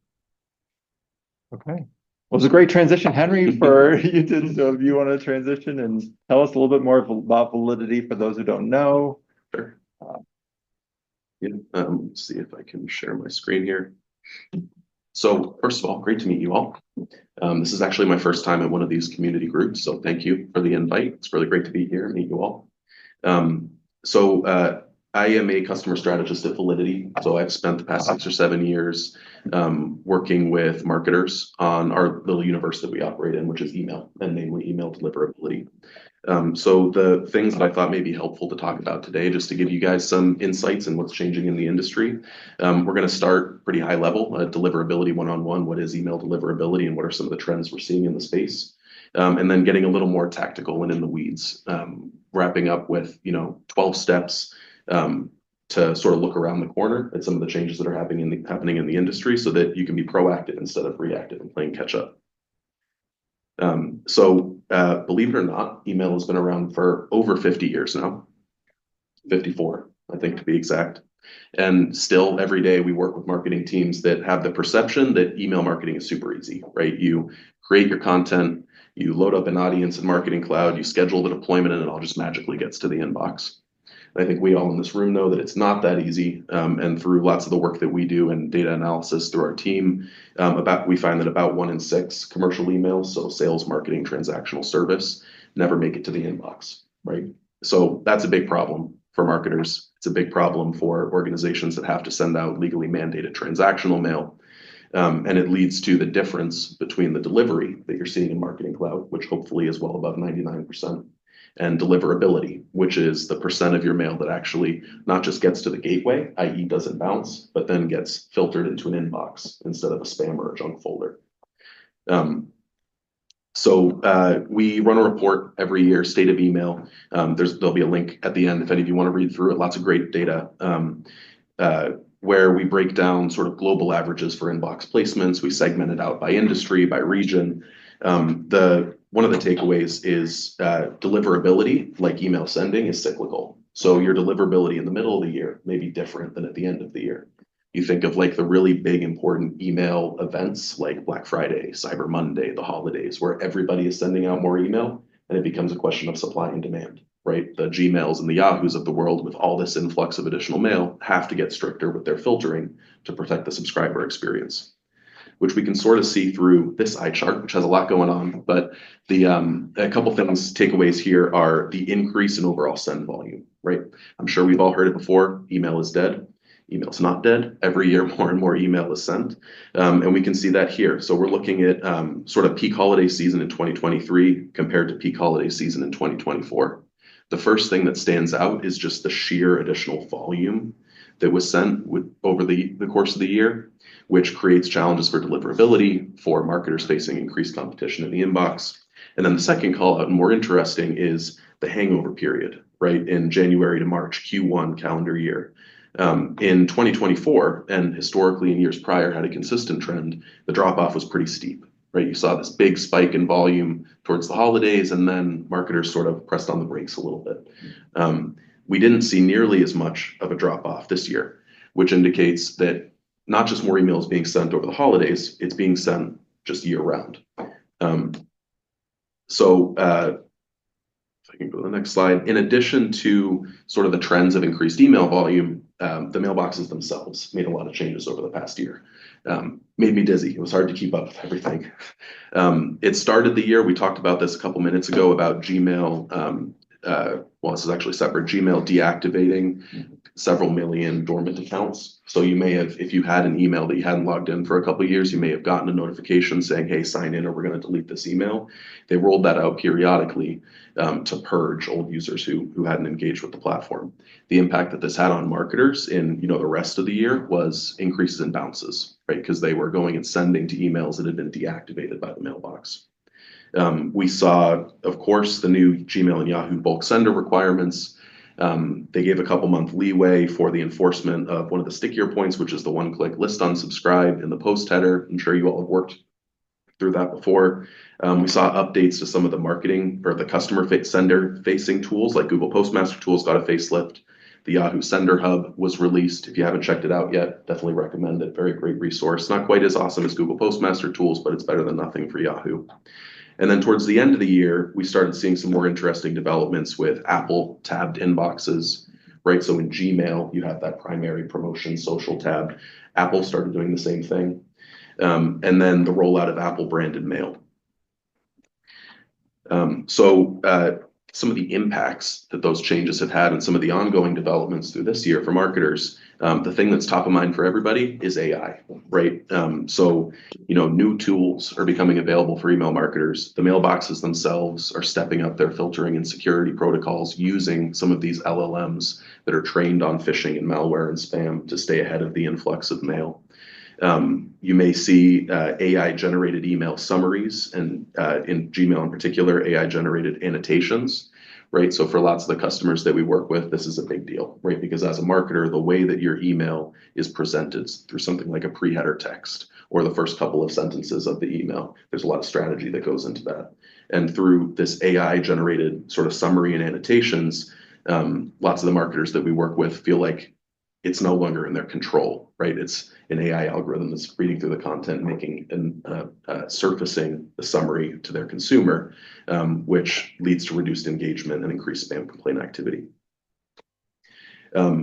okay. Well, it was a great transition, Henry, for you to, so if you want to transition and tell us a little bit more about Validity for those who don't know. Sure. Yeah, let's see if I can share my screen here. So first of all, great to meet you all. This is actually my first time at one of these community groups, so thank you for the invite. It's really great to be here and meet you all. I am a customer strategist at Validity. So I've spent the past 6 or 7 years working with marketers on our little universe that we operate in, which is email, and namely email deliverability. So the things that I thought may be helpful to talk about today, just to give you guys some insights in what's changing in the industry. We're going to start pretty high level, deliverability one-on-one. What is email deliverability and what are some of the trends we're seeing in the space? And then getting a little more tactical and in the weeds, wrapping up with 12 steps to sort of look around the corner at some of the changes that are happening in the industry so that you can be proactive instead of reactive and playing catch up. Believe it or not, email has been around for over 50 years now, 54, I think to be exact. And still every day we work with marketing teams that have the perception that email marketing is super easy, right? You create your content, you load up an audience in Marketing Cloud, you schedule the deployment, and it all just magically gets to the inbox. I think we all in this room know that it's not that easy. And through lots of the work that we do and data analysis through our team, we find that about 1 in 6 commercial emails, so sales, marketing, transactional service, never make it to the inbox, right? So that's a big problem for marketers. It's a big problem for organizations that have to send out legally mandated transactional mail. And it leads to the difference between the delivery that you're seeing in Marketing Cloud, which hopefully is well above 99%. And deliverability, which is the percent of your mail that actually not just gets to the gateway, i.e. doesn't bounce, but then gets filtered into an inbox instead of a spam or a junk folder. We run a report every year, State of Email. There'll be a link at the end if any of you want to read through it. Lots of great data where we break down sort of global averages for inbox placements. We segment it out by industry, by region. One of the takeaways is deliverability, like email sending, is cyclical. So your deliverability in the middle of the year may be different than at the end of the year. You think of like the really big important email events like Black Friday, Cyber Monday, the holidays, where everybody is sending out more email and it becomes a question of supply and demand, right? The Gmails and the Yahoos of the world with all this influx of additional mail have to get stricter with their filtering to protect the subscriber experience, which we can sort of see through this eye chart, which has a lot going on. But a couple things, takeaways here are the increase in overall send volume, right? I'm sure we've all heard it before. Email is dead. Email's not dead. Every year, more and more email is sent. And we can see that here. So we're looking at sort of peak holiday season in 2023 compared to peak holiday season in 2024. The first thing that stands out is just the sheer additional volume that was sent over the course of the year, which creates challenges for deliverability for marketers facing increased competition in the inbox. And then the second call out, and more interesting, is the hangover period, right? In January to March, Q1 calendar year. In 2024, and historically in years prior had a consistent trend, the drop off was pretty steep, right? You saw this big spike in volume towards the holidays, and then marketers sort of pressed on the brakes a little bit. We didn't see nearly as much of a drop off this year, which indicates that not just more emails being sent over the holidays, it's being sent just year round. If I can go to the next slide. In addition to sort of the trends of increased email volume, the mailboxes themselves made a lot of changes over the past year. Made me dizzy. It was hard to keep up with everything. It started the year, we talked about this a couple minutes ago about Gmail this is actually separate, Gmail deactivating several million dormant accounts. So you may have, if you had an email that you hadn't logged in for a couple of years, you may have gotten a notification saying, hey, sign in or we're going to delete this email. They rolled that out periodically to purge old users who hadn't engaged with the platform. The impact that this had on marketers in the rest of the year was increases in bounces, right? Because they were going and sending to emails that had been deactivated by the mailbox. We saw, of course, the new Gmail and Yahoo bulk sender requirements. They gave a couple month leeway for the enforcement of one of the stickier points, which is the one-click list unsubscribe in the post header. I'm sure you all have worked through that before. We saw updates to some of the marketing or the customer sender facing tools, like Google Postmaster tools got a facelift. The Yahoo Sender Hub was released. If you haven't checked it out yet, definitely recommend it. Very great resource. Not quite as awesome as Google Postmaster tools, but it's better than nothing for Yahoo. And then towards the end of the year, we started seeing some more interesting developments with Apple tabbed inboxes, right? So in Gmail, you have that primary promotion social tab. Apple started doing the same thing. And then the rollout of Apple branded mail. Some of the impacts that those changes have had and some of the ongoing developments through this year for marketers, the thing that's top of mind for everybody is AI, right? New tools are becoming available for email marketers. The mailboxes themselves are stepping up their filtering and security protocols using some of these LLMs that are trained on phishing and malware and spam to stay ahead of the influx of mail. You may see AI-generated email summaries, and in Gmail in particular, AI-generated annotations, right? So for lots of the customers that we work with, this is a big deal, right? Because as a marketer, the way that your email is presented through something like a pre-header text or the first couple of sentences of the email, there's a lot of strategy that goes into that. And through this AI-generated sort of summary and annotations, lots of the marketers that we work with feel like it's no longer in their control, right? It's an AI algorithm that's reading through the content, making and surfacing the summary to their consumer, which leads to reduced engagement and increased spam complaint activity.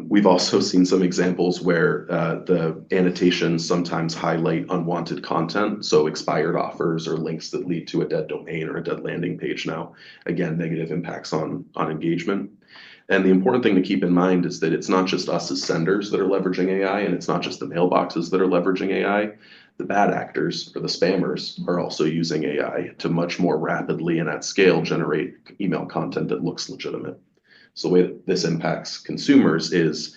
We've also seen some examples where the annotations sometimes highlight unwanted content, so expired offers or links that lead to a dead domain or a dead landing page now. Again, negative impacts on engagement. And the important thing to keep in mind is that it's not just us as senders that are leveraging AI, and it's not just the mailboxes that are leveraging AI. The bad actors or the spammers are also using AI to much more rapidly and at scale generate email content that looks legitimate. So the way that this impacts consumers is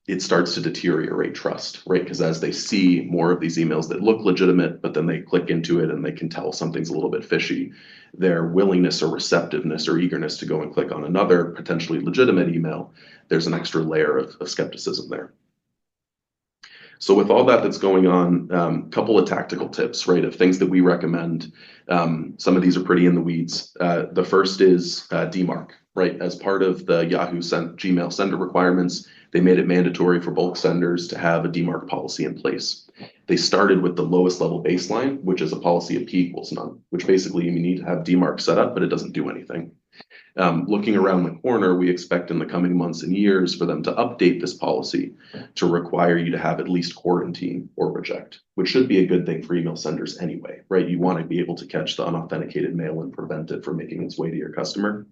it starts to deteriorate trust, right? Because as they see more of these emails that look legitimate, but then they click into it and they can tell something's a little bit fishy, their willingness or receptiveness or eagerness to go and click on another potentially legitimate email, there's an extra layer of skepticism there. So with all that's going on, a couple of tactical tips, right, of things that we recommend. Some of these are pretty in the weeds. The first is DMARC, right? As part of the Yahoo Gmail sender requirements, they made it mandatory for bulk senders to have a DMARC policy in place. They started with the lowest level baseline, which is a policy of P equals none, which basically you need to have DMARC set up, but it doesn't do anything. Looking around the corner, we expect in the coming months and years for them to update this policy to require you to have at least quarantine or reject, which should be a good thing for email senders anyway, right? You want to be able to catch the unauthenticated mail and prevent it from making its way to your customer.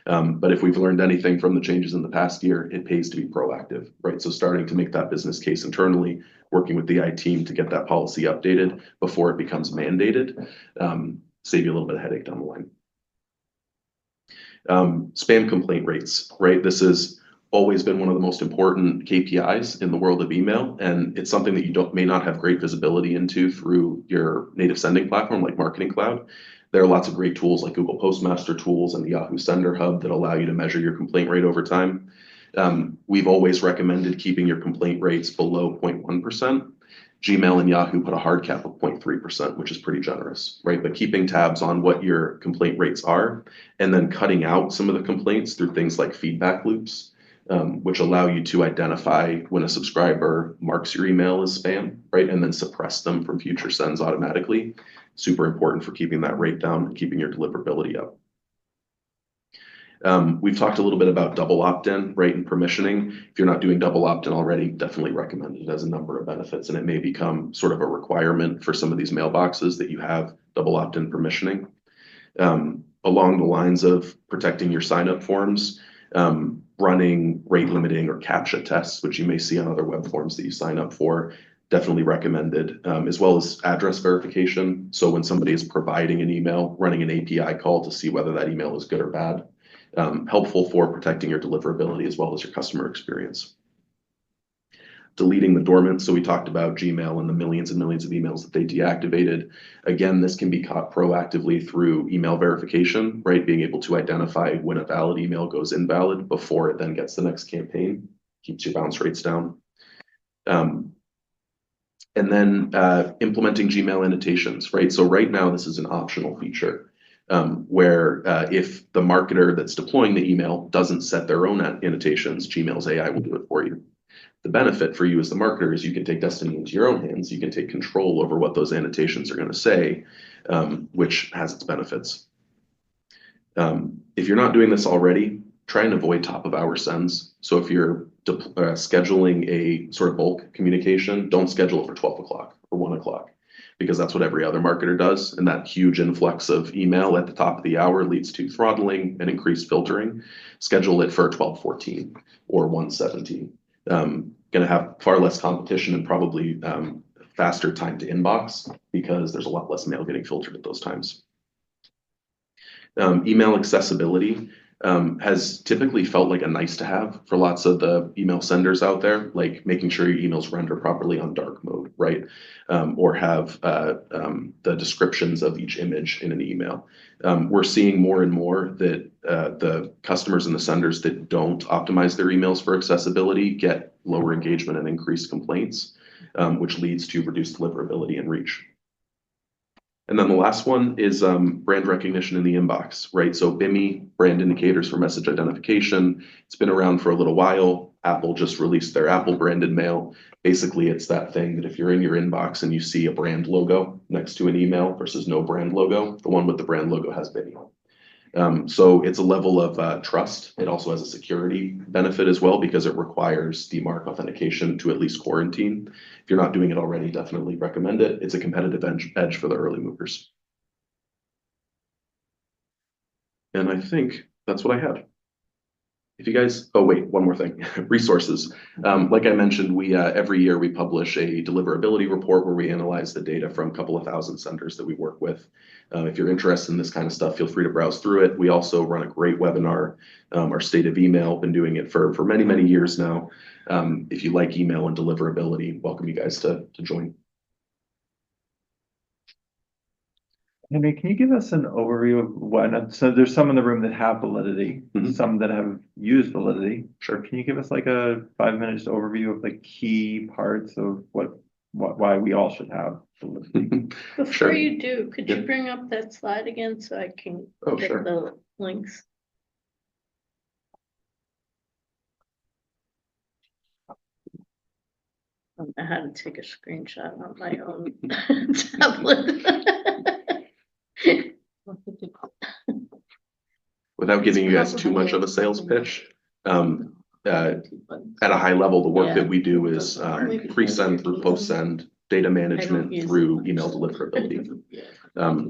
But if we've learned anything from the changes in the past year, it pays to be proactive, right? So starting to make that business case internally, working with the IT team to get that policy updated before it becomes mandated, save you a little bit of headache down the line. Spam complaint rates, right? This has always been one of the most important KPIs in the world of email, and it's something that you may not have great visibility into through your native sending platform like Marketing Cloud. There are lots of great tools like Google Postmaster tools and the Yahoo Sender Hub that allow you to measure your complaint rate over time. We've always recommended keeping your complaint rates below 0.1%. Gmail and Yahoo put a hard cap of 0.3%, which is pretty generous, right? But keeping tabs on what your complaint rates are, and then cutting out some of the complaints through things like feedback loops, which allow you to identify when a subscriber marks your email as spam, right? And then suppress them from future sends automatically. Super important for keeping that rate down and keeping your deliverability up. We've talked a little bit about double opt-in, right, and permissioning. If you're not doing double opt-in already, definitely recommend it as a number of benefits, and it may become sort of a requirement for some of these mailboxes that you have double opt-in permissioning. along the lines of protecting your sign-up forms, running rate limiting or CAPTCHA tests, which you may see on other web forms that you sign up for, definitely recommended, as well as address verification. So when somebody is providing an email, running an API call to see whether that email is good or bad, helpful for protecting your deliverability as well as your customer experience. Deleting the dormant. So we talked about Gmail and the millions and millions of emails that they deactivated. Again, this can be caught proactively through email verification, right? Being able to identify when a valid email goes invalid before it then gets the next campaign, keeps your bounce rates down. And then implementing Gmail annotations, right? So right now, this is an optional feature where if the marketer that's deploying the email doesn't set their own annotations, Gmail's AI will do it for you. The benefit for you as the marketer is you can take destiny into your own hands. You can take control over what those annotations are going to say, which has its benefits. If you're not doing this already, try and avoid top of hour sends. So if you're scheduling a sort of bulk communication, don't schedule it for 12 o'clock or 1 o'clock, because that's what every other marketer does. And that huge influx of email at the top of the hour leads to throttling and increased filtering. Schedule it for 12:14 or 1:17. Going to have far less competition and probably faster time to inbox because there's a lot less mail getting filtered at those times. Email accessibility has typically felt like a nice to have for lots of the email senders out there, like making sure your emails render properly on dark mode, right? Or have the descriptions of each image in an email. We're seeing more and more that the customers and the senders that don't optimize their emails for accessibility get lower engagement and increased complaints, which leads to reduced deliverability and reach. And then the last one is brand recognition in the inbox, right? So BIMI, brand indicators for message identification. It's been around for a little while. Apple just released their Apple branded mail. Basically, it's that thing that if you're in your inbox and you see a brand logo next to an email versus no brand logo, the one with the brand logo has BIMI. So it's a level of trust. It also has a security benefit as well because it requires DMARC authentication to at least quarantine. If you're not doing it already, definitely recommend it. It's a competitive edge for the early movers. And I think that's what I had. If you guys, oh wait, one more thing, resources. Like I mentioned, we every year we publish a deliverability report where we analyze the data from a couple of thousand senders that we work with. If you're interested in this kind of stuff, feel free to browse through it. We also run a great webinar, our State of Email, been doing it for many, many years now. If you like email and deliverability, welcome you guys to join. Henry, can you give us an overview of what, so there's some in the room that have validity, some that have used validity. Sure. Can you give us like a 5 minutes overview of the key parts of why we all should have validity? Before Sure. you do, could you Yeah. bring up that slide again so I can Oh, get sure. the links? I had to take a screenshot on my own tablet. Without giving you guys too much of a sales pitch, at a high level, the work that we do is pre-send through post-send, data management through email deliverability.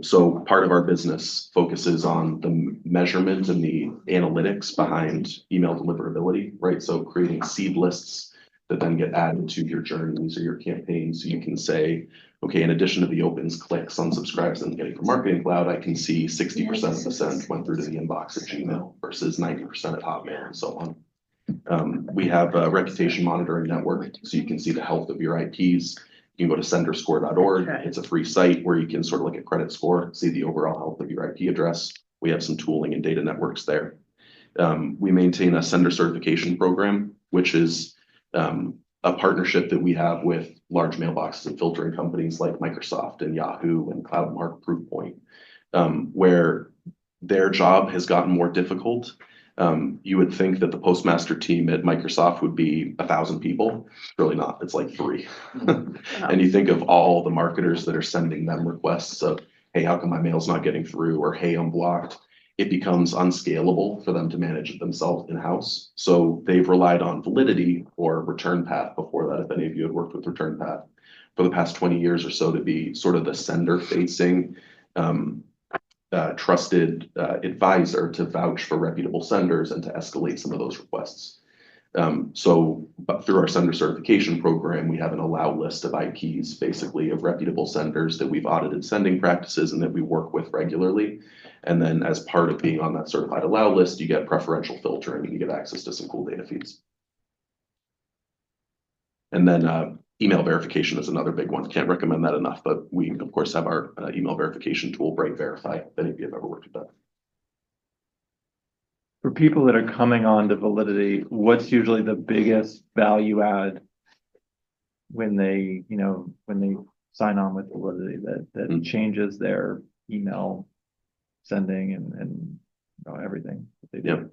So part of our business focuses on the measurement and the analytics behind email deliverability, right? So creating seed lists that then get added to your journeys or your campaigns. So you can say, okay, in addition to the opens, clicks, unsubscribes that I'm getting from Marketing Cloud, I can see 60% of the send went through to the inbox at Gmail versus 90% at Hotmail and so on. We have a reputation monitoring network, so you can see the health of your IPs. You can go to senderscore.org. It's a free site where you can sort of look at credit score, see the overall health of your IP address. We have some tooling and data networks there. We maintain a sender certification program, which is a partnership that we have with large mailboxes and filtering companies like Microsoft and Yahoo and CloudMark, Proofpoint, where their job has gotten more difficult. You would think that the postmaster team at Microsoft would be 1,000 people. It's really not. It's like 3. And you think of all the marketers that are sending them requests of, hey, how come my mail's not getting through? Or, hey, I'm blocked. It becomes unscalable for them to manage it themselves in-house. So they've relied on Validity or Return Path before that, if any of you had worked with Return Path for the past 20 years or so, to be sort of the sender-facing trusted advisor to vouch for reputable senders and to escalate some of those requests. But through our sender certification program, we have an allow list of IPs, basically of reputable senders that we've audited sending practices and that we work with regularly. And then as part of being on that certified allow list, you get preferential filtering and you get access to some cool data feeds. And then email verification is another big one. Can't recommend that enough, but we of course have our email verification tool, Bright Verify, if any of you have ever worked with that. For people that are coming on to Validity, what's usually the biggest value add when they, when they sign on with Validity that changes their email sending and everything that they do? Yeah,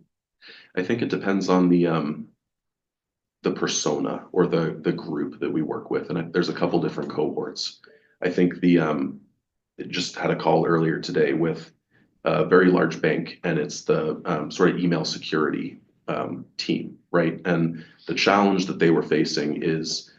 I think it depends on the persona or the group that we work with, and there's a couple different cohorts. I think just had a call earlier today with a very large bank, and it's the sort of email security team, right? And the challenge that they were facing is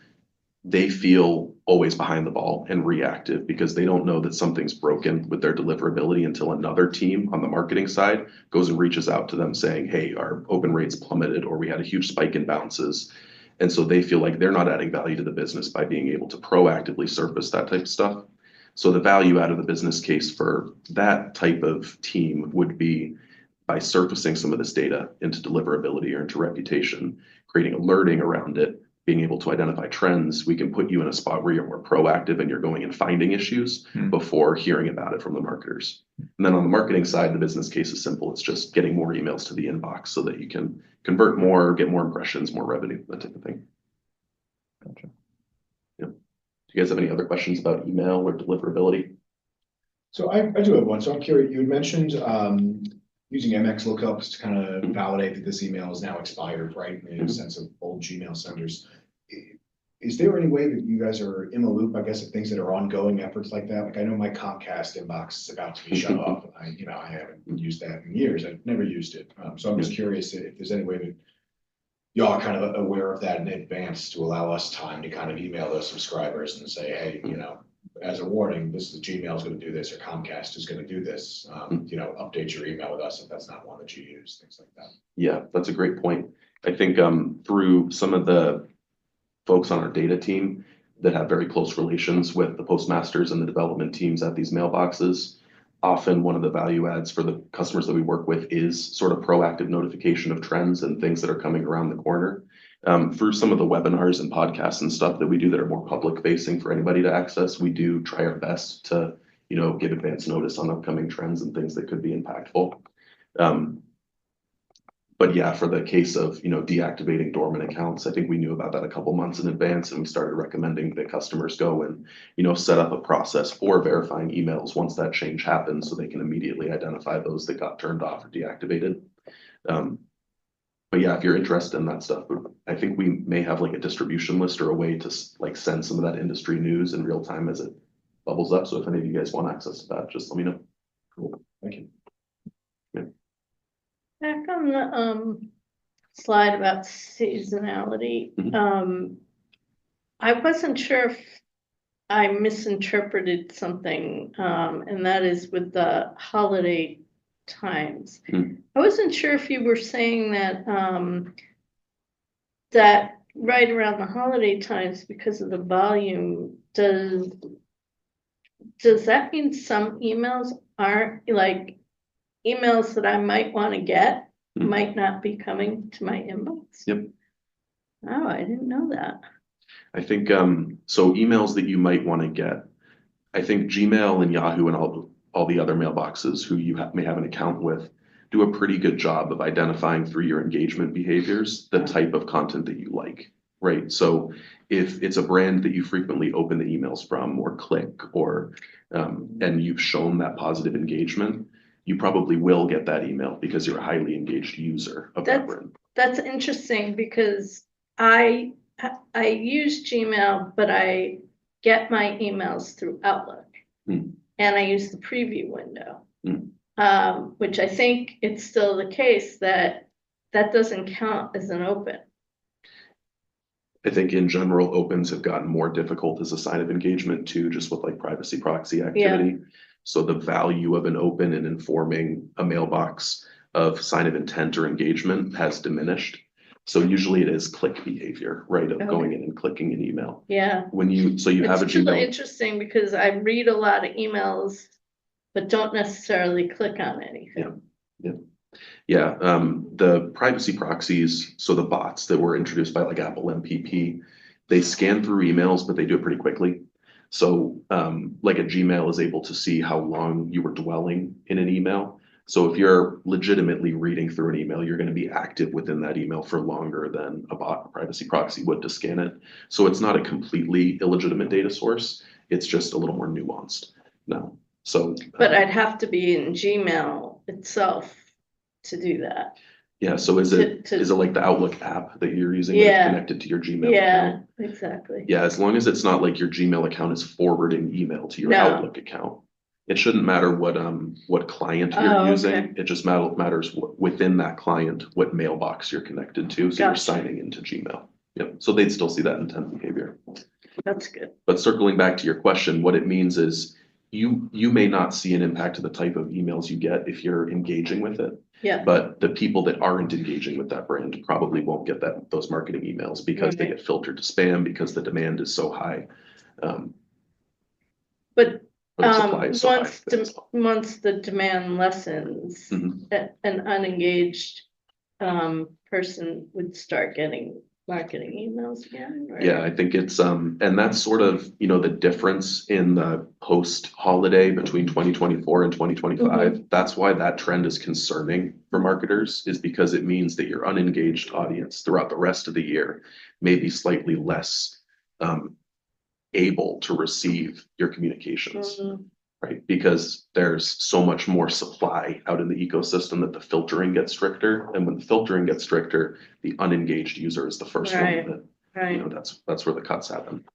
they feel always behind the ball and reactive because they don't know that something's broken with their deliverability until another team on the marketing side goes and reaches out to them saying, hey, our open rates plummeted, or we had a huge spike in bounces. And so they feel like they're not adding value to the business by being able to proactively surface that type of stuff. So the value out of the business case for that type of team would be by surfacing some of this data into deliverability or into reputation, creating alerting around it, being able to identify trends. We can put you in a spot where you're more proactive and you're going and finding issues before hearing about it from the marketers. And then on the marketing side, the business case is simple. It's just getting more emails to the inbox so that you can convert more, get more impressions, more revenue, that type of thing. Gotcha. Yeah. Do you guys have any other questions about email or deliverability? So I do have one. So I'm curious, you had mentioned using MX lookups to kind of validate that this email is now expired, right? In the sense of old Gmail senders. Is there any way that you guys are in the loop, I guess, of things that are ongoing efforts like that? Like I know my Comcast inbox is about to be shut off. I haven't used that in years. I've never used it. So I'm just curious if there's any way that y'all are kind of aware of that in advance to allow us time to kind of email those subscribers and say, hey, as a warning, this is Gmail is going to do this or Comcast is going to do this. Update your email with us if that's not one that you use, things like that. Yeah, that's a great point. I think through some of the folks on our data team that have very close relations with the postmasters and the development teams at these mailboxes, often one of the value adds for the customers that we work with is sort of proactive notification of trends and things that are coming around the corner. Through some of the webinars and podcasts and stuff that we do that are more public facing for anybody to access, we do try our best to, give advance notice on upcoming trends and things that could be impactful. But yeah, for the case of, deactivating dormant accounts, I think we knew about that a couple months in advance, and we started recommending that customers go and, set up a process for verifying emails once that change happens so they can immediately identify those that got turned off or deactivated. But yeah, if you're interested in that stuff, I think we may have like a distribution list or a way to like send some of that industry news in real time as it bubbles up. So if any of you guys want access to that, just let me know. Cool, thank you. Yeah. Back on the slide about seasonality, I wasn't sure if I misinterpreted something, and that is with the holiday times. I wasn't sure if you were saying that that right around the holiday times, because of the volume, does that mean some emails aren't, like emails that I might want to get might not be coming to my inbox? Yep. Oh, I didn't know that. I think so emails that you might want to get, I think Gmail and Yahoo and all the other mailboxes who you may have an account with do a pretty good job of identifying through your engagement behaviors the type of content that you like, right? So if it's a brand that you frequently open the emails from or click or and you've shown that positive engagement, you probably will get that email because you're a highly engaged user of that brand. That's interesting because I use Gmail, but I get my emails through Outlook, and I use the preview window, which I think it's still the case that doesn't count as an open. I think in general, opens have gotten more difficult as a sign of engagement too, just with like privacy proxy activity. So the value of an open and informing a mailbox of sign of intent or engagement has diminished. So usually it is click behavior, right, of going in and clicking an email. Yeah. So you have a It's really Gmail. interesting because I read a lot of emails, but don't necessarily click on anything. Yeah, the privacy proxies, so the bots that were introduced by like Apple MPP, they scan through emails, but they do it pretty quickly. So like a Gmail is able to see how long you were dwelling in an email. So if you're legitimately reading through an email, you're going to be active within that email for longer than a bot, a privacy proxy would to scan it. So it's not a completely illegitimate data source. It's just a little more nuanced now. So, But I'd have to be in Gmail itself to do that. yeah, so is it like the Outlook app that you're using when it's Yeah. connected to your Gmail Yeah, account? exactly. Yeah, as long as it's not like your Gmail account is forwarding email to your No. Outlook account. It shouldn't matter what client you're Oh, using. okay. It just matters within that client, what mailbox you're connected to. So you're Gotcha. signing into Gmail. Yep. So they'd still see that intent behavior. That's good. But circling back to your question, what it means is you may not see an impact to the type of emails you get if you're engaging with it. Yeah. But the people that aren't engaging with that brand probably won't get those marketing emails because they Right. get filtered to spam because the demand is so high. But But supply is so high. once the demand lessens, Mhm. an unengaged person would start getting marketing emails again, right? Yeah, I think it's, and that's sort of, the difference in the post-holiday between 2024 and 2025. That's why that trend is concerning for marketers, is because it means that your unengaged audience throughout the rest of the year may be slightly less able to receive your communications. Right, because there's so much more supply out in the ecosystem that the filtering gets stricter, and when the filtering gets stricter, the unengaged user is the first Right, one that, right. that's where the cuts happen.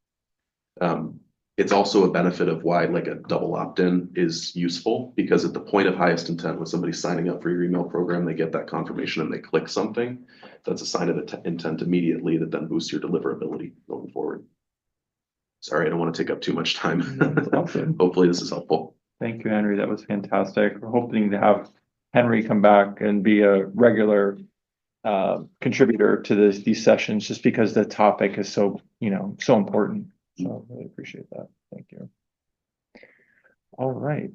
It's also a benefit of why like a double opt-in is useful, because at the point of highest intent, when somebody's signing up for your email program, they get that confirmation and they click something. That's a sign of intent immediately that then boosts your deliverability going forward. Sorry, I don't want to take up too much time. Hopefully this is helpful. Thank you, Henry. That was fantastic. We're hoping to have Henry come back and be a regular contributor to these sessions, just because the topic is so, so important. So I really appreciate that. Thank you. All right.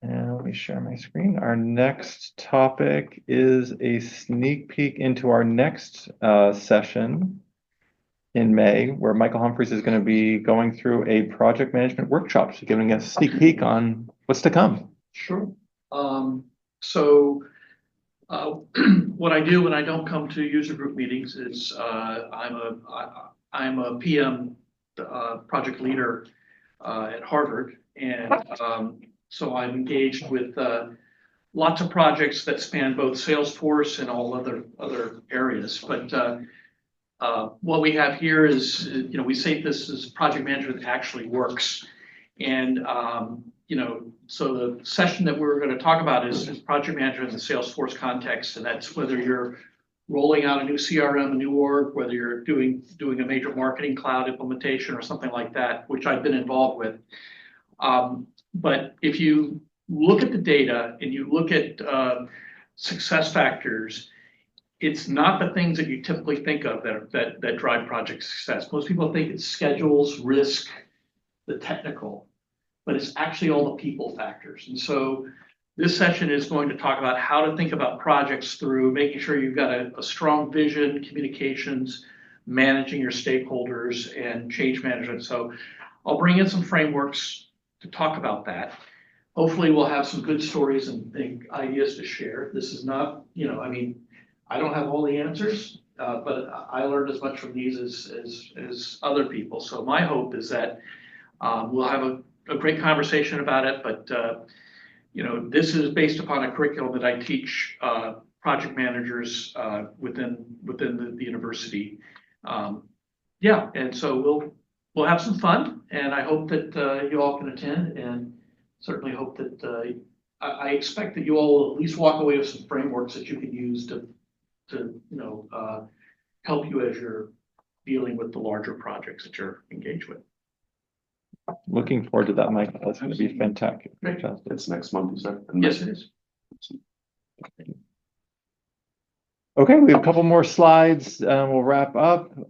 And let me share my screen. Our next topic is a sneak peek into our next session in May, where Michael Humphreys is going to be going through a project management workshop, so giving us a sneak peek on what's to come. Sure. What I do when I don't come to user group meetings is I'm a PM project leader at Harvard, and so I'm engaged with lots of projects that span both Salesforce and all other areas. But what we have here is, we say this is project management that actually works. And, so the session that we're going to talk about is project management in the Salesforce context. And that's whether you're rolling out a new CRM, a new org, whether you're doing a major marketing cloud implementation or something like that, which I've been involved with. But if you look at the data and you look at success factors, it's not the things that you typically think of that drive project success. Most people think it's schedules, risk, the technical, but it's actually all the people factors. And so this session is going to talk about how to think about projects through making sure you've got a strong vision, communications, managing your stakeholders, and change management. So I'll bring in some frameworks to talk about that. Hopefully we'll have some good stories and ideas to share. This is not, I don't have all the answers, but I learned as much from these as other people. So my hope is that we'll have a great conversation about it. But this is based upon a curriculum that I teach project managers within the university. And so we'll have some fun, and I hope that you all can attend, and certainly hope that I expect that you all will at least walk away with some frameworks that you can use to help you as you're dealing with the larger projects that you're engaged with. Looking forward to that, Mike. That's gonna be fantastic. It's next month, you said? Yes, it is. Okay, we have a couple more slides, we'll wrap up. We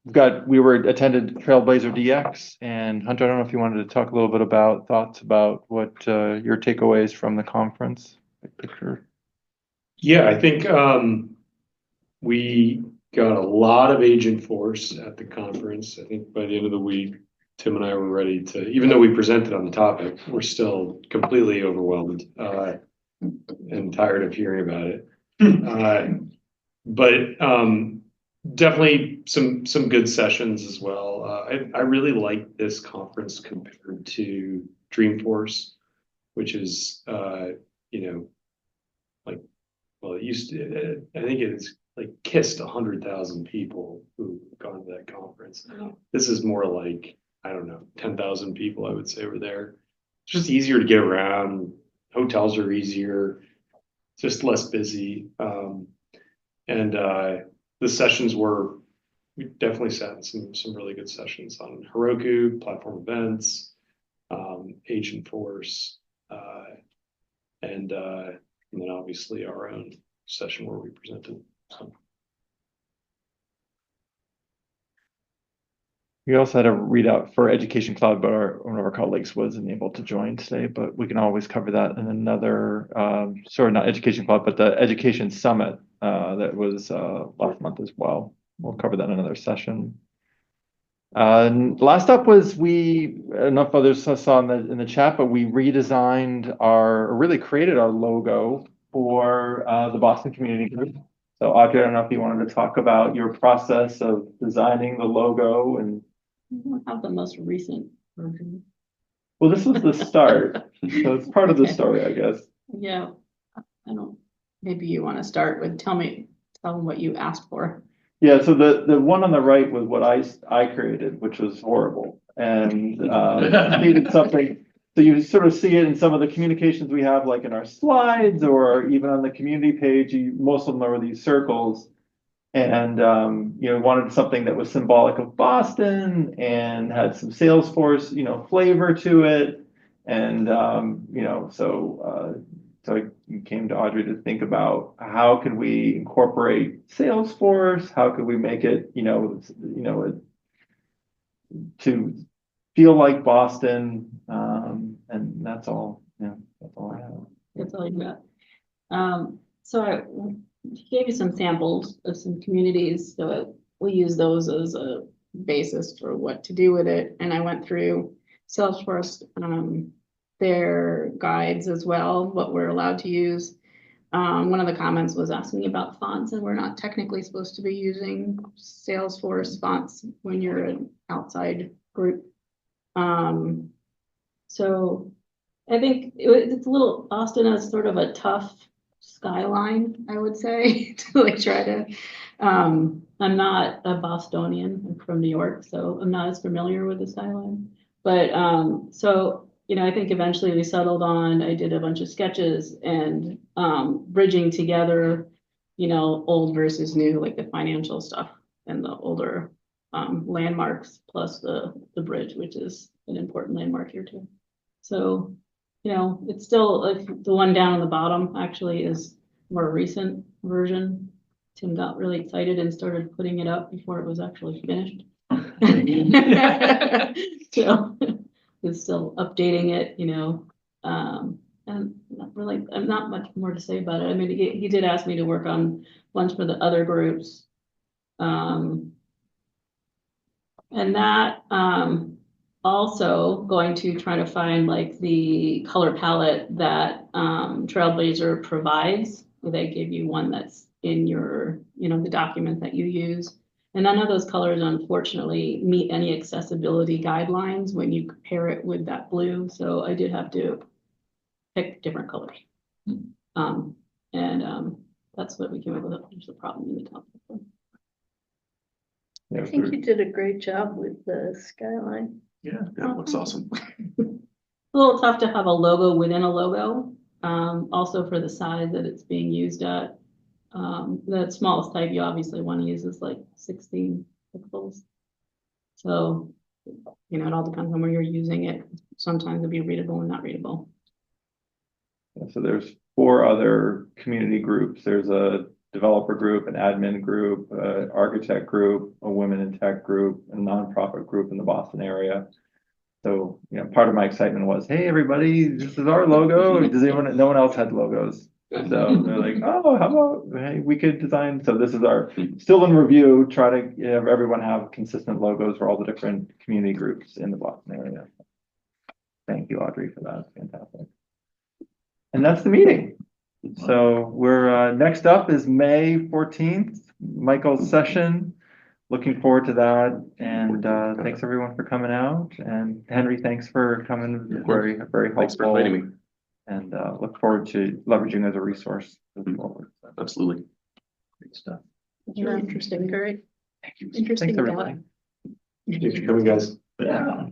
attended Trailblazer DX, and Hunter, I don't know if you wanted to talk a little bit about thoughts about what your takeaways from the conference, big picture. Yeah, I think we got a lot of Agentforce at the conference. I think by the end of the week, Tim and I were ready to, even though we presented on the topic, we're still completely overwhelmed and tired of hearing about it. But definitely some good sessions as well. I really like this conference compared to Dreamforce, which is well, it used to, I think it is like kissed 100,000 people who've gone to that conference. This is more like, I don't know, 10,000 people, I would say, were there. It's just easier to get around. Hotels are easier, just less busy. And the sessions we definitely sat in some really good sessions on Heroku, platform events, Agentforce, and then obviously our own session where we presented. We also had a readout for Education Cloud, but one of our colleagues wasn't able to join today, but we can always cover that in another, sorry, not Education Cloud, but the Education Summit that was last month as well. We'll cover that in another session. Last up was enough others saw in the chat, but we redesigned really created our logo for the Boston Community Group. So Audrey, I don't know if you wanted to talk about your process of designing the logo and. I don't have the most recent version. Well, this was the start, so it's part of the story, I guess. Yeah, I don't, maybe you want to start with tell them what you asked for. Yeah, so the one on the right was what I created, which was horrible, and needed something. So you sort of see it in some of the communications we have, like in our slides or even on the community page. Most of them are these circles, and wanted something that was symbolic of Boston and had some Salesforce, flavor to it, and so I came to Audrey to think about how could we incorporate Salesforce, how could we make it, to feel like Boston, and that's all. Yeah, that's all I have. That's all you got. So I gave you some samples of some communities, so we use those as a basis for what to do with it. And I went through Salesforce, their guides as well, what we're allowed to use. One of the comments was asking about fonts, and we're not technically supposed to be using Salesforce fonts when you're an outside group. So I think it's a little, Austin has sort of a tough skyline, I would say, to try to, I'm not a Bostonian, I'm from New York, so I'm not as familiar with the skyline. But so, I think eventually we settled on, I did a bunch of sketches and bridging together, old versus new, like the financial stuff and the older landmarks plus the bridge, which is an important landmark here too. So, it's still like the one down on the bottom actually is more recent version. Tim got really excited and started putting it up before it was actually finished. So it's still updating it, and not much more to say about it. I mean, he did ask me to work on a bunch for the other groups. And that also going to try to find like the color palette that Trailblazer provides. They give you one that's in your, the document that you use. And none of those colors, unfortunately, meet any accessibility guidelines when you compare it with that blue. So I did have to pick different colors. That's what we came up with. There's a problem in the top. Yeah, I think you did a great job with the skyline. Yeah, it looks awesome. A little tough to have a logo within a logo. Also for the size that it's being used at. The smallest type you obviously want to use is like 16 pixels. So You know, it all depends on where you're using it. Sometimes it'll be readable and not readable. So there's 4 other community groups. There's a developer group, an admin group, architect group, a women in tech group, a nonprofit group in the Boston area. So, you know, part of my excitement was, hey, everybody, this is our logo. Does anyone, no one else had logos. So they're like, oh, how about, hey, we could design. So this is our, still in review, try to have everyone have consistent logos for all the different community groups in the Boston area. Thank you, Audrey, for that. Fantastic. And that's the meeting. So we're, next up is May 14th, Michael's session. Looking forward to that. And thanks everyone for coming out. And Henry, thanks for coming. Very, very Thanks for helpful. inviting me. And look forward to leveraging as a resource moving forward. So, Absolutely. great stuff. It's really interesting. Great. Interesting. Thanks, everybody. Thanks for coming, guys. Yeah.